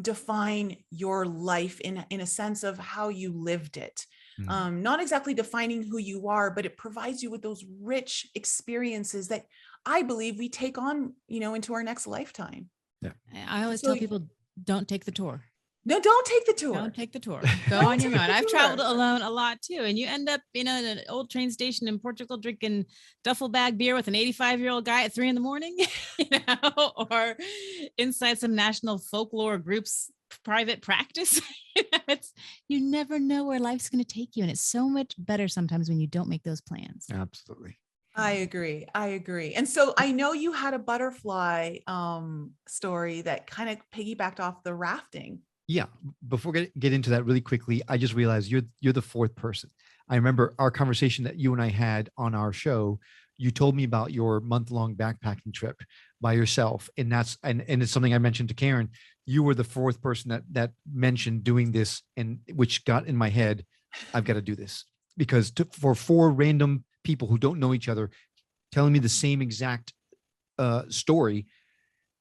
define your life in a sense of how you lived it. Not exactly defining who you are, but it provides you with those rich experiences that I believe we take on, into our next lifetime. Yeah. I always tell people, don't take the tour. No, don't take the tour. Don't take the tour. Go on your own. I've traveled alone a lot too. And you end up in an old train station in Portugal drinking duffel bag beer with an 85-year-old guy at 3 a.m, or inside some national folklore group's private practice. You never know where life's going to take you. And it's so much better sometimes when you don't make those plans. Absolutely. I agree. And so I know you had a butterfly story that kind of piggybacked off the rafting. Yeah. Before we get into that really quickly, I just realized you're the fourth person. I remember our conversation that you and I had on our show. You told me about your month-long backpacking trip by yourself. And it's something I mentioned to Karen. You were the fourth person that mentioned doing this, and which got in my head, I've got to do this, because for 4 random people who don't know each other telling me the same exact story,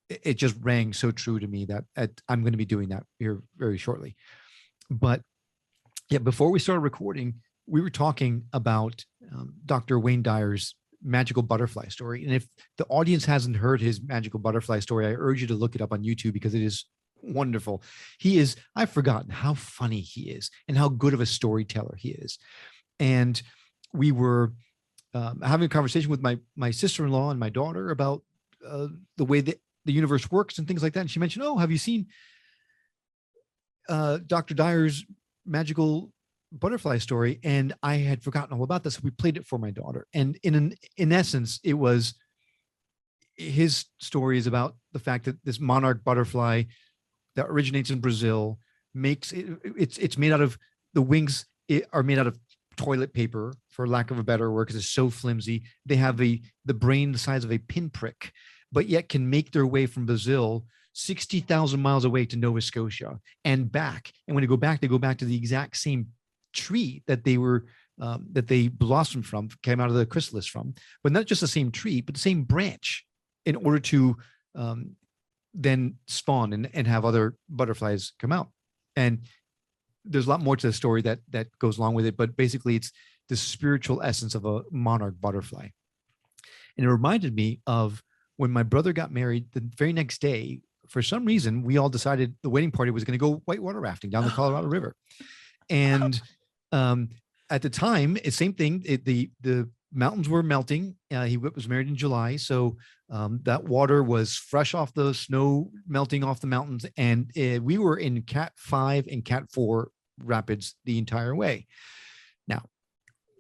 it just rang so true to me that I'm going to be doing that here very shortly. But yeah, before we started recording, we were talking about Dr. Wayne Dyer's magical butterfly story. And if the audience hasn't heard his magical butterfly story, I urge you to look it up on YouTube because it is wonderful. I've forgotten how funny he is and how good of a storyteller he is. And we were having a conversation with my sister-in-law and my daughter about the way that the universe works and things like that. And she mentioned, have you seen Dr. Dyer's magical butterfly story? And I had forgotten all about this. So we played it for my daughter. And in essence, it was, his story is about the fact that this monarch butterfly that originates in Brazil it's made out of, the wings are made out of toilet paper, for lack of a better word, because it's so flimsy. They have the brain the size of a pinprick, but yet can make their way from Brazil 60,000 miles away to Nova Scotia and back. And when they go back to the exact same tree that they blossomed from, came out of the chrysalis from, but not just the same tree, but the same branch in order to then spawn and have other butterflies come out. And there's a lot more to the story that goes along with it, but basically it's the spiritual essence of a monarch butterfly. And it reminded me of when my brother got married. The very next day, for some reason, we all decided the wedding party was going to go whitewater rafting down the Colorado River. And at the time, it's same thing. The mountains were melting. He was married in July, so that water was fresh off the snow, melting off the mountains, and we were in Cat 5 and Cat 4 rapids the entire way. Now,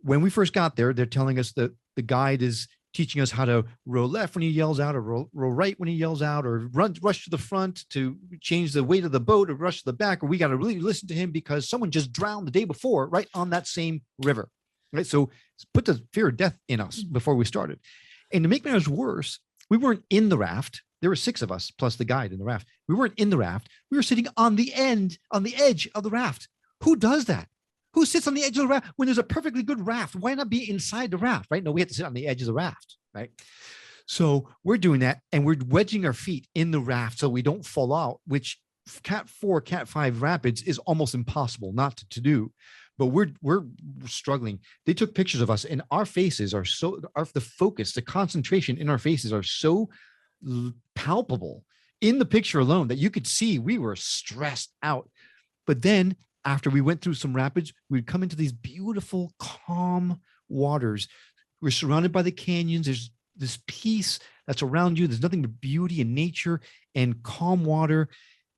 when we first got there, they're telling us that the guide is teaching us how to row left when he yells out, or row right when he yells out, or rush to the front to change the weight of the boat, or rush to the back, or we got to really listen to him because someone just drowned the day before right on that same river. Right. So put the fear of death in us before we started. And to make matters worse, we weren't in the raft. There were 6 of us plus the guide in the raft. We weren't in the raft. We were sitting on the edge of the raft. Who does that? Who sits on the edge of the raft when there's a perfectly good raft? Why not be inside the raft, right? No, we have to sit on the edge of the raft, right? So we're doing that, and we're wedging our feet in the raft so we don't fall out, which Cat 4, Cat 5 rapids is almost impossible not to do. But we're struggling. They took pictures of us, and our faces are the focus, the concentration in our faces are so palpable in the picture alone that you could see we were stressed out. But then after we went through some rapids, we'd come into these beautiful, calm waters. We're surrounded by the canyons. There's this peace that's around you. There's nothing but beauty and nature and calm water.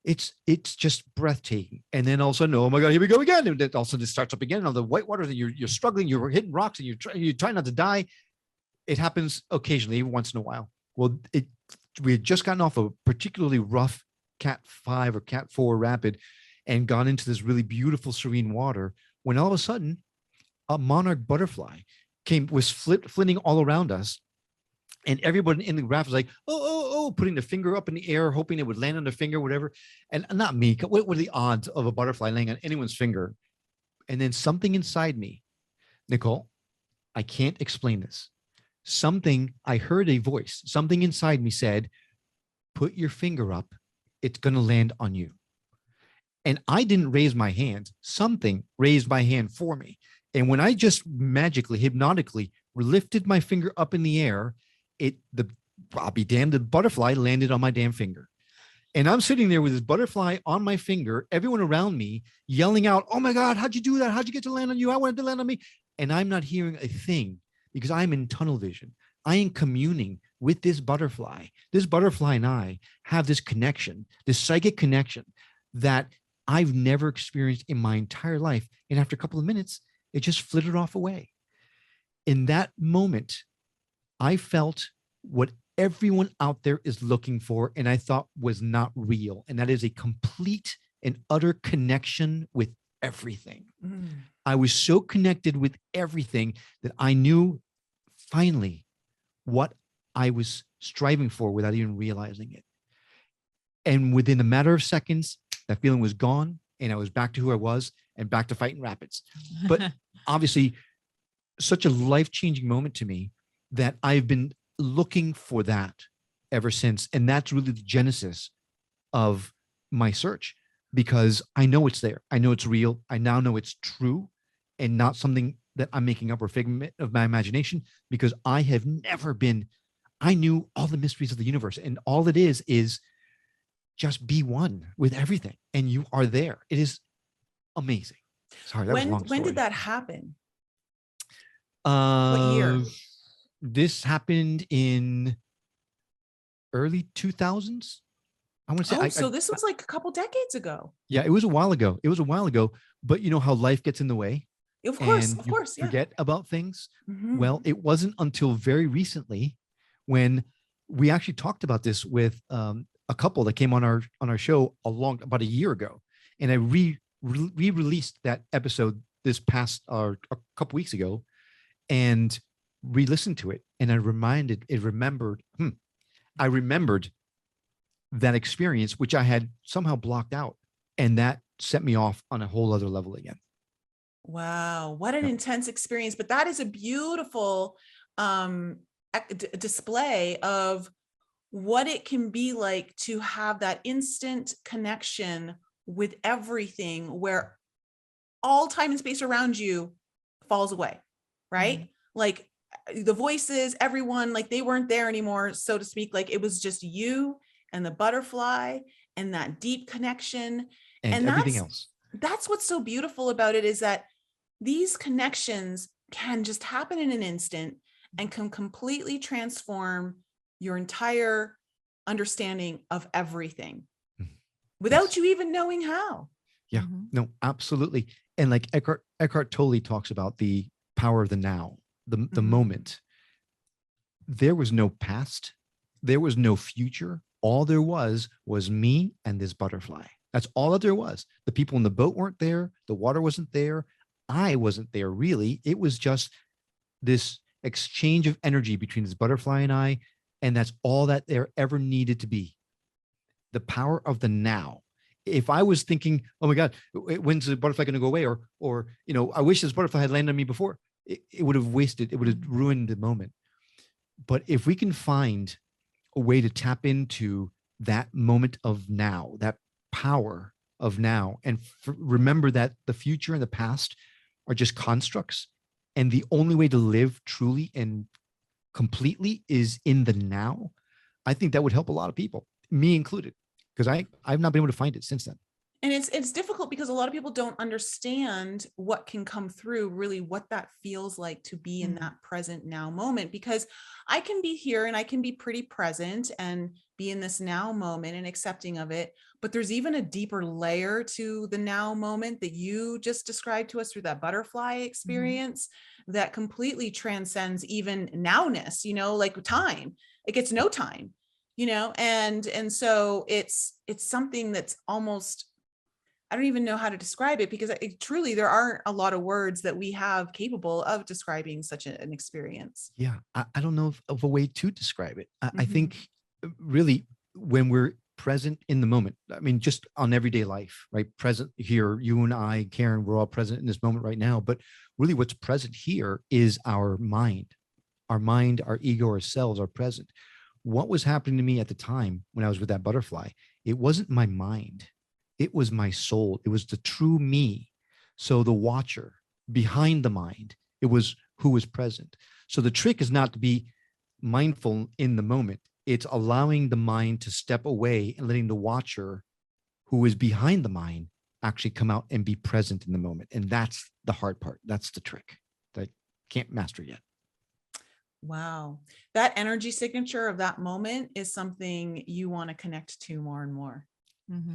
It's just breathtaking. And then all of a sudden, oh my God, here we go again. And then all of a sudden it starts up again on the whitewater. And you're struggling. You're hitting rocks, and you're trying not to die. It happens occasionally, once in a while. Well, we had just gotten off a particularly rough Cat 5 or Cat 4 rapid, and gone into this really beautiful, serene water, when all of a sudden a monarch butterfly was flitting all around us. And everybody in the raft was like, oh, putting the finger up in the air, hoping it would land on their finger, whatever. And not me. What were the odds of a butterfly landing on anyone's finger? And then something inside me, Nicole, I can't explain this. I heard a voice, something inside me said, put your finger up. It's going to land on you. And I didn't raise my hand. Something raised my hand for me. And when I just magically, hypnotically lifted my finger up in the air, I'll be damned, the butterfly landed on my damn finger. And I'm sitting there with this butterfly on my finger, everyone around me yelling out, oh my God, how'd you do that? How'd you get to land on you? I wanted to land on me. And I'm not hearing a thing because I'm in tunnel vision. I am communing with this butterfly. This butterfly and I have this connection, this psychic connection that I've never experienced in my entire life. And after a couple of minutes, it just flitted off away. In that moment, I felt what everyone out there is looking for, and I thought was not real. And that is a complete and utter connection with everything. I was so connected with everything that I knew finally what I was striving for without even realizing it. And within a matter of seconds, that feeling was gone, and I was back to who I was and back to fighting rapids. But obviously, such a life-changing moment to me that I've been looking for that ever since. And that's really the genesis of my search, because I know it's there. I know it's real. I now know it's true and not something that I'm making up or figment of my imagination, because I have never been, I knew all the mysteries of the universe, and all it is just be one with everything, and you are there. It is amazing. Sorry, that was a long story. When did that happen? What year? This happened in early 2000s. I want to say. So this was like a couple decades ago. Yeah, it was a while ago. But you know how life gets in the way. Of course, Yeah. Forget about things. Mm-hmm. Well, it wasn't until very recently when we actually talked about this with a couple that came on our show about a year ago, and I re-released that episode this past a couple weeks ago, and re-listened to it, and I remembered that experience, which I had somehow blocked out, and that set me off on a whole other level again. Wow, what an intense experience! But that is a beautiful display of what it can be like to have that instant connection with everything, where all time and space around you falls away, right? Mhm. Like the voices, everyone, like they weren't there anymore, so to speak. Like it was just you and the butterfly and that deep connection. And And everything else. that's what's so beautiful about it, is that these connections can just happen in an instant and can completely transform your entire understanding of everything Mhm. without Yes. you even knowing how. Yeah, Mhm. no, absolutely. And like Eckhart Tolle talks about the power of the now, the Mhm. moment. There was no past, there was no future. All there was me and this butterfly. That's all that there was. The people in the boat weren't there. The water wasn't there. I wasn't there really. It was just this exchange of energy between this butterfly and I. And that's all that there ever needed to be. The power of the now. If I was thinking, oh my God, when's the butterfly going to go away? Or, I wish this butterfly had landed on me before, it would have wasted, it would have ruined the moment. But if we can find a way to tap into that moment of now, that power of now, and remember that the future and the past are just constructs, and the only way to live truly and completely is in the now, I think that would help a lot of people, me included, because I've not been able to find it since then. And it's difficult because a lot of people don't understand what can come through, really what that feels like to be in that present now moment. Because I can be here and I can be pretty present and be in this now moment and accepting of it. But there's even a deeper layer to the now moment that you just described to us through that butterfly experience that completely transcends even nowness, like time. Like it's no time, and so it's something that's almost, I don't even know how to describe it, because truly there aren't a lot of words that we have capable of describing such an experience. Yeah, I don't know of a way to describe it. I Mhm. think really when we're present in the moment, I mean, just on everyday life, right? Present here, you and I, Karen, we're all present in this moment right now. But really what's present here is our mind. Our mind, our ego, ourselves are present. What was happening to me at the time when I was with that butterfly? It wasn't my mind. It was my soul. It was the true me. So the watcher behind the mind, it was who was present. So the trick is not to be mindful in the moment. It's allowing the mind to step away and letting the watcher who is behind the mind actually come out and be present in the moment. And that's the hard part. That's the trick that I can't master yet. Wow. That energy signature of that moment is something you want to connect to more and more,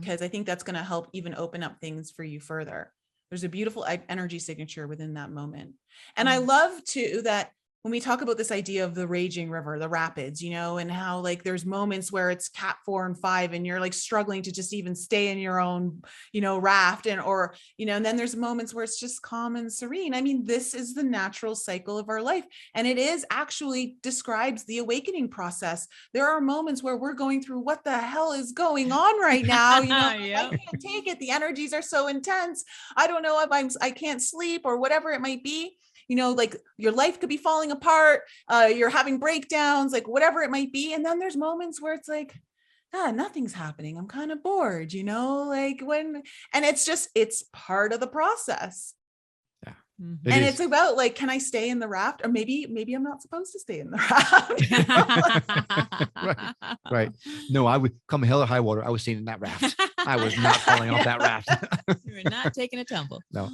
because I think that's going to help even open up things for you further. There's a beautiful energy signature within that moment. And I love too that when we talk about this idea of the raging river, the rapids, and how like there's moments where it's cat 4 and 5 and you're like struggling to just even stay in your own, raft, and then there's moments where it's just calm and serene. I mean, this is the natural cycle of our life. And it is actually describes the awakening process. There are moments where we're going through, what the hell is going on right now? I can't take it. The energies are so intense. I don't know if I can't sleep or whatever it might be. Like your life could be falling apart. You're having breakdowns, like whatever it might be. And then there's moments where it's like, nothing's happening. I'm kind of bored, and it's part of the process. Yeah. Mhm. And it's about like, can I stay in the raft? Or maybe I'm not supposed to stay in the raft. Right. No, I would come hell or high water. I was staying in that raft. I was not falling off that raft. You were not taking a tumble. No.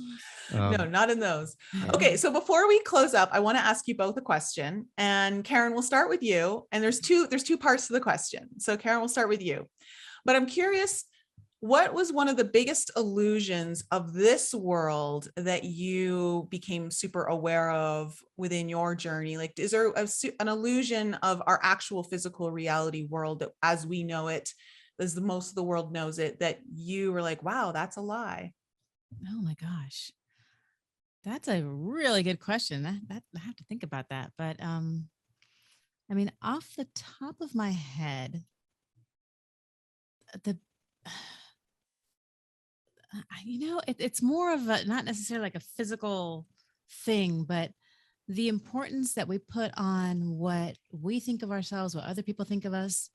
No, not in those. Yeah. Okay, so before we close up, I want to ask you both a question. And Karen, we'll start with you. And there's two parts to the question. So Karen, we'll start with you. But I'm curious, what was one of the biggest illusions of this world that you became super aware of within your journey? Like, is there an illusion of our actual physical reality world that, as we know it, as the most of the world knows it, that you were like, wow, that's a lie? Oh my gosh. That's a really good question. That I have to think about that. But I mean, off the top of my head, the it's more of a, not necessarily like a physical thing, but the importance that we put on what we think of ourselves, what other people think of us,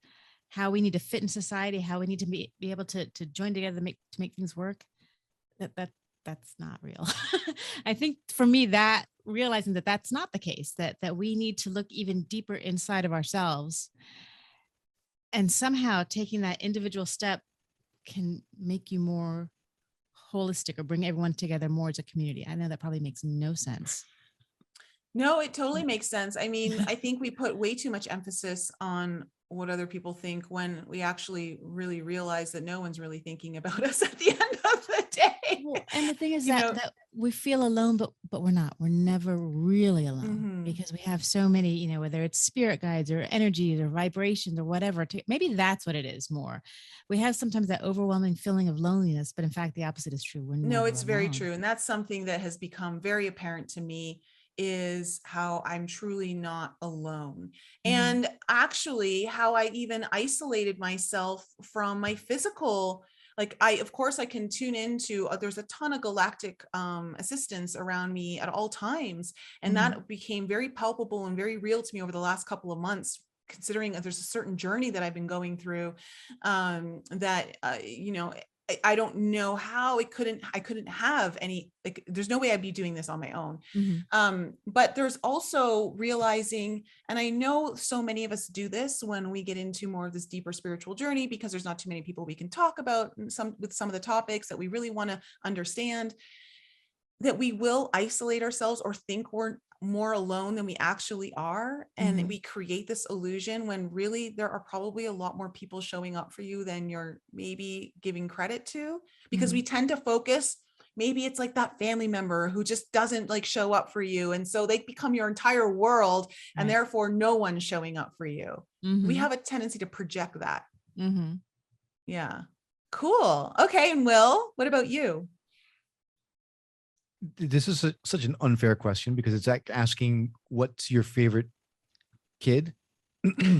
how we need to fit in society, how we need to be able to join together to make things work, that's not real. I think for me, that realizing that that's not the case, that we need to look even deeper inside of ourselves, and somehow taking that individual step can make you more holistic or bring everyone together more as a community. I know that probably makes no sense. No, it totally makes sense. I mean, I think we put way too much emphasis on what other people think when we actually really realize that no one's really thinking about us at the end of the day. Well, and the thing is You that, know, that we feel alone, but we're not. We're never really alone Mhm. because we have so many, whether it's spirit guides or energies or vibrations or whatever. Maybe that's what it is more. We have sometimes that overwhelming feeling of loneliness, but in fact, the opposite is true. We're No, never it's very alone. true. And that's something that has become very apparent to me, is how I'm truly not alone. And actually how I even isolated myself from my physical, like of course I can tune into, there's a ton of galactic assistance around me at all times. And that became very palpable and very real to me over the last couple of months, considering that there's a certain journey that I've been going through, that, I don't know how I couldn't have any, like, there's no way I'd be doing this on my own. But there's also realizing, and I know so many of us do this when we get into more of this deeper spiritual journey, because there's not too many people we can talk about with some of the topics that we really want to understand, that we will isolate ourselves or think we're more alone than we actually are. And we create this illusion when really there are probably a lot more people showing up for you than you're maybe giving credit to, because we tend to focus, maybe it's like that family member who just doesn't like show up for you. And so they become your entire world, and therefore no one's showing up for you. We have a tendency to project that. Yeah. Cool. Okay. And Will, what about you? This is such an unfair question, because it's like asking what's your favorite kid,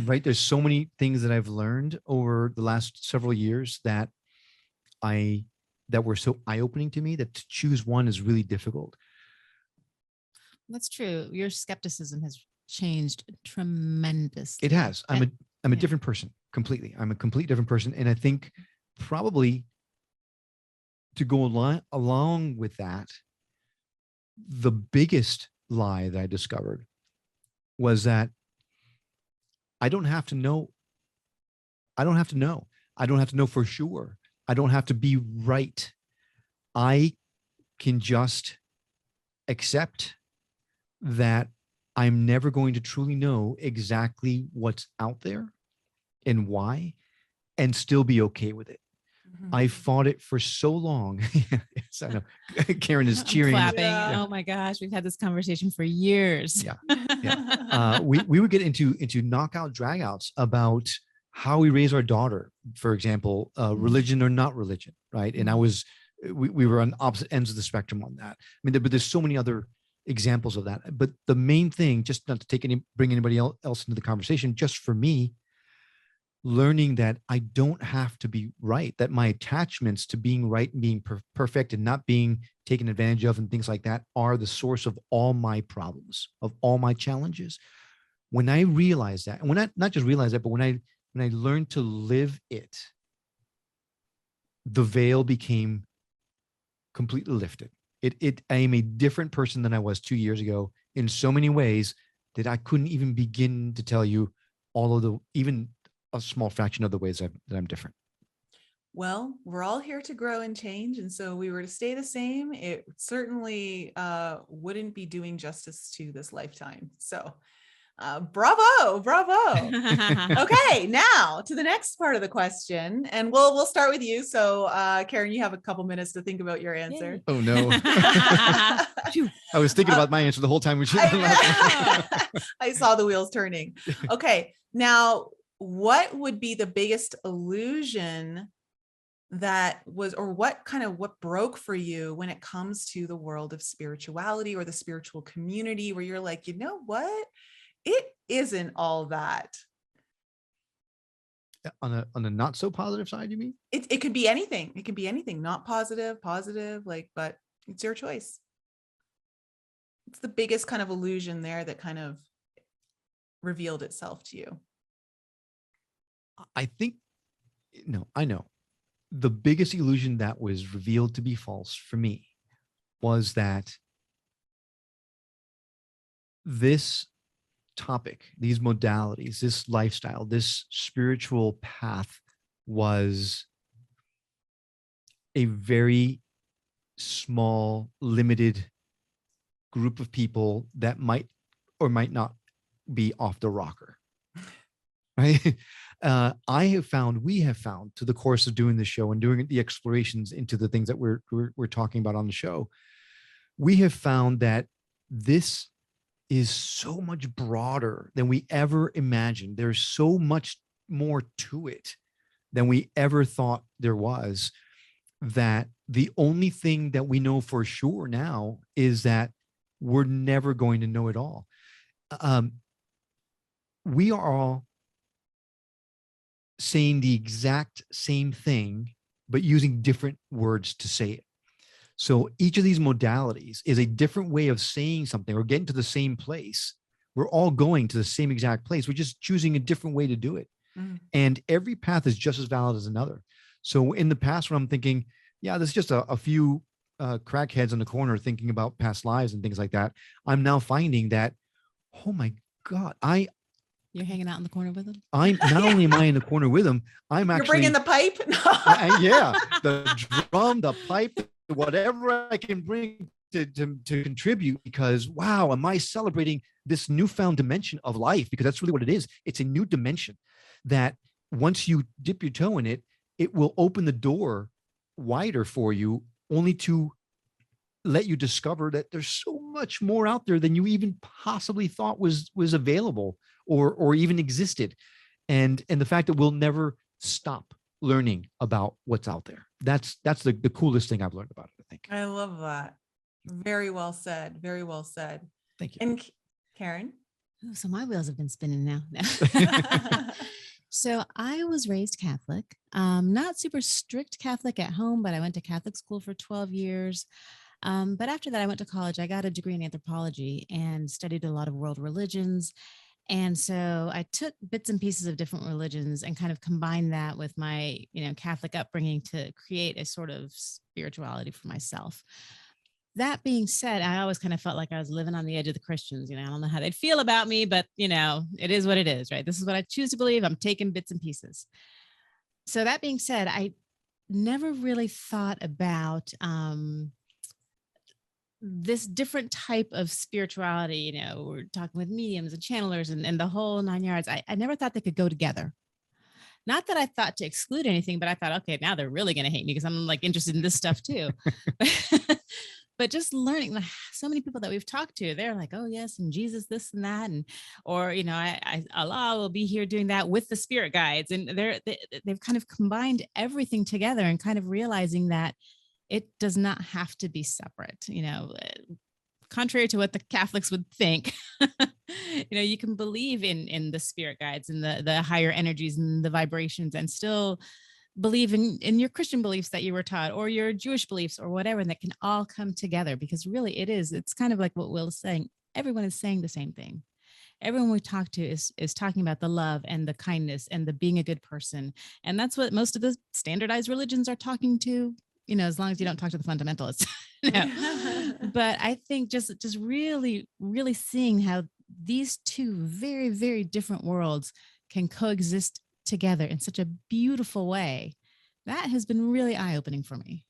right? There's so many things that I've learned over the last several years that were so eye-opening to me that to choose one is really difficult. That's true. Your skepticism has changed tremendously. It has. I'm a different person completely. I'm a complete different person. And I think probably to go along with that, the biggest lie that I discovered was that I don't have to know. I don't have to know. I don't have to know for sure. I don't have to be right. I can just accept that I'm never going to truly know exactly what's out there and why, and still be okay with it. I fought it for so long. Yes, I know. Karen is cheering. I'm clapping. Yeah. Oh my gosh, we've had this conversation for years. We would get into knockout dragouts about how we raise our daughter, for example, religion or not religion, right? And we were on opposite ends of the spectrum on that. I mean, but there's so many other examples of that. But the main thing, just not to bring anybody else into the conversation, just for me, learning that I don't have to be right, that my attachments to being right and being perfect and not being taken advantage of and things like that are the source of all my problems, of all my challenges. When I realized that, and when I not just realized that, but when I learned to live it, the veil became completely lifted. I am a different person than I was 2 years ago in so many ways that I couldn't even begin to tell you even a small fraction of the ways that I'm different. Well, we're all here to grow and change. And so we were to stay the same, it certainly wouldn't be doing justice to this lifetime. So bravo. Okay, now to the next part of the question, and we'll start with you. So Karen, you have a couple minutes to think about your answer. Yay. Oh no. I was thinking about my answer the whole time. I saw the wheels turning. Okay, now what would be the biggest illusion that was, or what broke for you when it comes to the world of spirituality or the spiritual community, where you're like, you know what? It isn't all that. On a not so positive side, you mean? It could be anything. It could be anything, not positive, but it's your choice. what's the biggest kind of illusion there that kind of revealed itself to you? I think, no, I know. The biggest illusion that was revealed to be false for me was that this topic, these modalities, this lifestyle, this spiritual path was a very small, limited group of people that might or might not be off the rocker. Right? We have found through the course of doing the show and doing the explorations into the things that we're talking about on the show, we have found that this is so much broader than we ever imagined. There's so much more to it than we ever thought there was, that the only thing that we know for sure now is that we're never going to know it all. We are all saying the exact same thing, but using different words to say it. So each of these modalities is a different way of saying something or getting to the same place. We're all going to the same exact place. We're just choosing a different way to do it. And every path is just as valid as another. So in the past, when I'm thinking, yeah, there's just a few crackheads in the corner thinking about past lives and things like that, I'm now finding that, oh my God, You're hanging out in the corner with them? I'm not only am I in the corner with them, I'm You're actually bringing the pipe? yeah, the drum, the pipe, whatever I can bring to contribute, because wow, am I celebrating this newfound dimension of life? Because that's really what it is. It's a new dimension that once you dip your toe in it, it will open the door wider for you, only to let you discover that there's so much more out there than you even possibly thought was available or even existed. And the fact that we'll never stop learning about what's out there. That's the coolest thing I've learned about it, I think. I love that. Very well said. Very well said. Thank you. And Karen? Oh, so my wheels have been spinning now. So I was raised Catholic, not super strict Catholic at home, but I went to Catholic school for 12 years. But after that, I went to college. I got a degree in anthropology and studied a lot of world religions. And so I took bits and pieces of different religions and kind of combined that with my, Catholic upbringing to create a sort of spirituality for myself. That being said, I always kind of felt like I was living on the edge of the Christians. I don't know how they'd feel about me, but it is what it is, right? This is what I choose to believe. I'm taking bits and pieces. So that being said, I never really thought about this different type of spirituality. We're talking with mediums and channelers and the whole 9 yards. I never thought they could go together. Not that I thought to exclude anything, but I thought, okay, now they're really going to hate me because I'm like interested in this stuff too. But just learning, so many people that we've talked to, they're like, oh yes, and Jesus, this and that, and or Allah will be here doing that with the spirit guides, and they've kind of combined everything together and kind of realizing that it does not have to be separate. Contrary to what the Catholics would think, you can believe in the spirit guides and the higher energies and the vibrations, and still believe in your Christian beliefs that you were taught, or your Jewish beliefs, or whatever, and that can all come together, because really it's kind of like what Will is saying. Everyone is saying the same thing. Everyone we talk to is talking about the love and the kindness and the being a good person. And that's what most of the standardized religions are talking to, as long as you don't talk to the fundamentalists. But I think just really, really seeing how these two very, very different worlds can coexist together in such a beautiful way, that has been really eye-opening for me.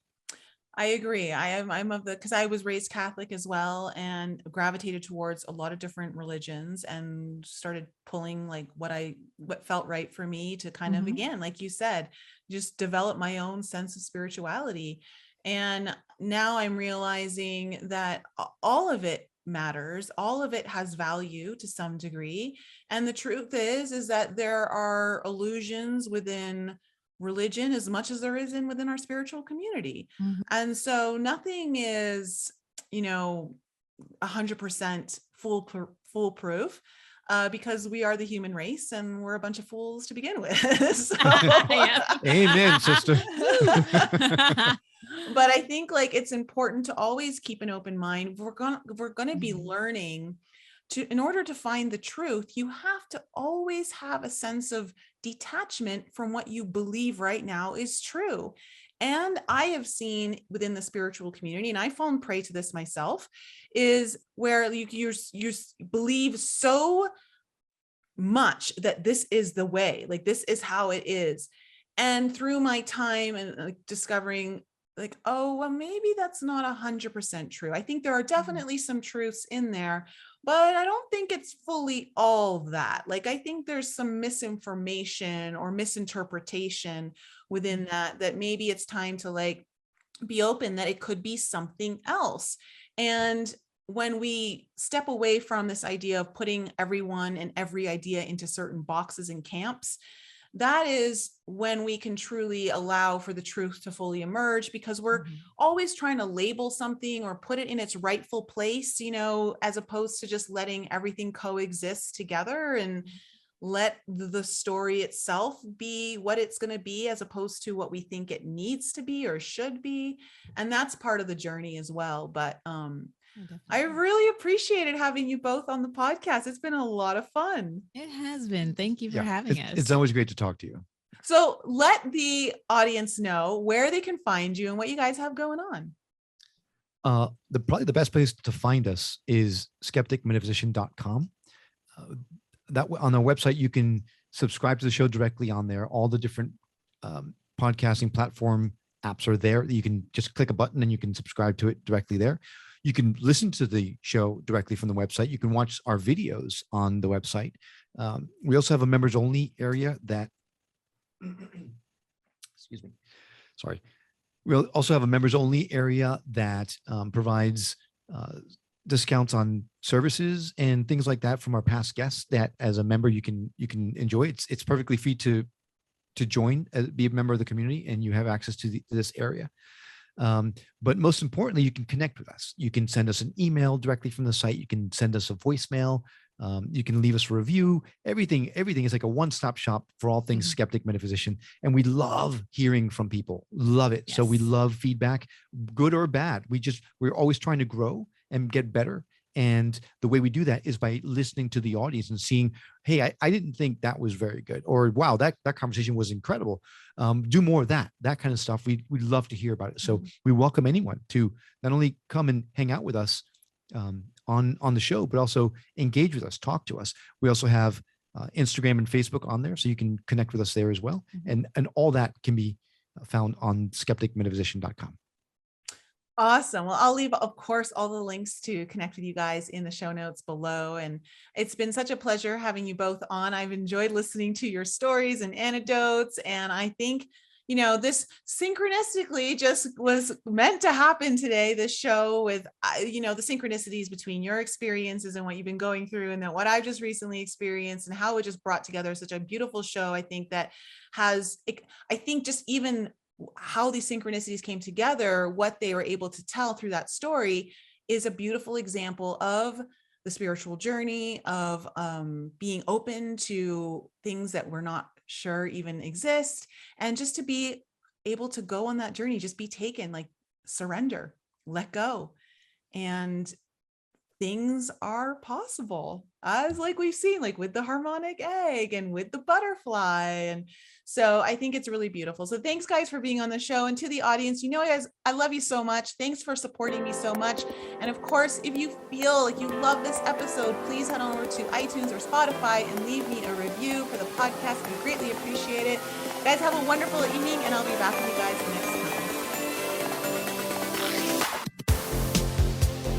I agree. I'm of because I was raised Catholic as well, and gravitated towards a lot of different religions, and started pulling like what felt right for me to kind of, again, like you said, just develop my own sense of spirituality. And now I'm realizing that all of it matters. All of it has value to some degree. And the truth is that there are illusions within religion as much as there is within our spiritual community. And so nothing is, 100% foolproof, because we are the human race and we're a bunch of fools to begin with. So, Amen, sister. But I think like it's important to always keep an open mind. We're gonna be learning in order to find the truth, you have to always have a sense of detachment from what you believe right now is true. And I have seen within the spiritual community, and I've fallen prey to this myself, is where you believe so much that this is the way, like this is how it is. And through my time and discovering like, oh, well, maybe that's not 100% true. I think there are definitely some truths in there, but I don't think it's fully all that. Like, I think there's some misinformation or misinterpretation within that maybe it's time to like be open that it could be something else. And when we step away from this idea of putting everyone and every idea into certain boxes and camps, that is when we can truly allow for the truth to fully emerge, because we're always trying to label something or put it in its rightful place, you know, as opposed to just letting everything coexist together and let the story itself be what it's going to be, as opposed to what we think it needs to be or should be. And that's part of the journey as well. But I really appreciated having you both on the podcast. It's been a lot of fun. It has been. Thank you for having us. It's always great to talk to you. So let the audience know where they can find you and what you guys have going on. Probably the best place to find us is skepticmetaphysician.com. That on our website, you can subscribe to the show directly on there. All the different podcasting platform apps are there. You can just click a button and you can subscribe to it directly there. You can listen to the show directly from the website. You can watch our videos on the website. We also have a members only area that, excuse me, sorry. We'll also have a members only area that provides discounts on services and things like that from our past guests that as a member you can enjoy. It's perfectly free to join, be a member of the community, and you have access to this area. But most importantly, you can connect with us. You can send us an email directly from the site. You can send us a voicemail. You can leave us a review. Everything is like a one-stop shop for all things Skeptic Metaphysician. And we love hearing from people. Love it. Yes. So we love feedback, good or bad. We're always trying to grow and get better. And the way we do that is by listening to the audience and seeing, hey, I didn't think that was very good, or wow, that conversation was incredible. Do more of that kind of stuff. We'd love to hear about it. So we welcome anyone to not only come and hang out with us on the show, but also engage with us, talk to us. We also have Instagram and Facebook on there, so you can connect with us there as well. And all that can be found on skepticmetaphysician.com. Awesome. Well, I'll leave, of course, all the links to connect with you guys in the show notes below. And it's been such a pleasure having you both on. I've enjoyed listening to your stories and anecdotes. And I think, you know, this synchronistically just was meant to happen today, this show with, you know, the synchronicities between your experiences and what you've been going through, and then what I've just recently experienced, and how it just brought together such a beautiful show. I think that has, I think just even how these synchronicities came together, what they were able to tell through that story is a beautiful example of the spiritual journey, of being open to things that we're not sure even exist, and just to be able to go on that journey, just be taken, like surrender, let go, and things are possible, as like we've seen, like with the harmonic egg and with the butterfly. And so I think it's really beautiful. So thanks guys for being on the show. And to the audience, you know, guys, I love you so much. Thanks for supporting me so much. And of course, if you feel like you love this episode, please head on over to iTunes or Spotify and leave me a review for the podcast. I greatly appreciate it. Guys, have a wonderful evening, and I'll be back with you guys next time.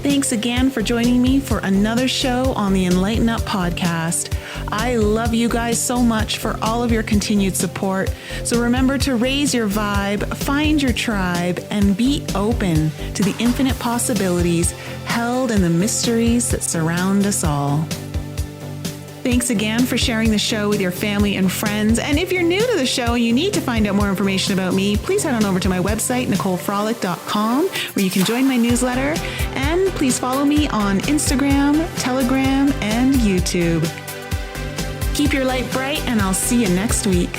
Thanks again for joining me for another show on the Enlighten Up podcast. I love you guys so much for all of your continued support. So remember to raise your vibe, find your tribe, and be open to the infinite possibilities held in the mysteries that surround us all. Thanks again for sharing the show with your family and friends. And if you're new to the show and you need to find out more information about me, please head on over to my website, shorturl.at, where you can join my newsletter. And please follow me on Instagram, Telegram, and YouTube. Keep your light bright, and I'll see you next week.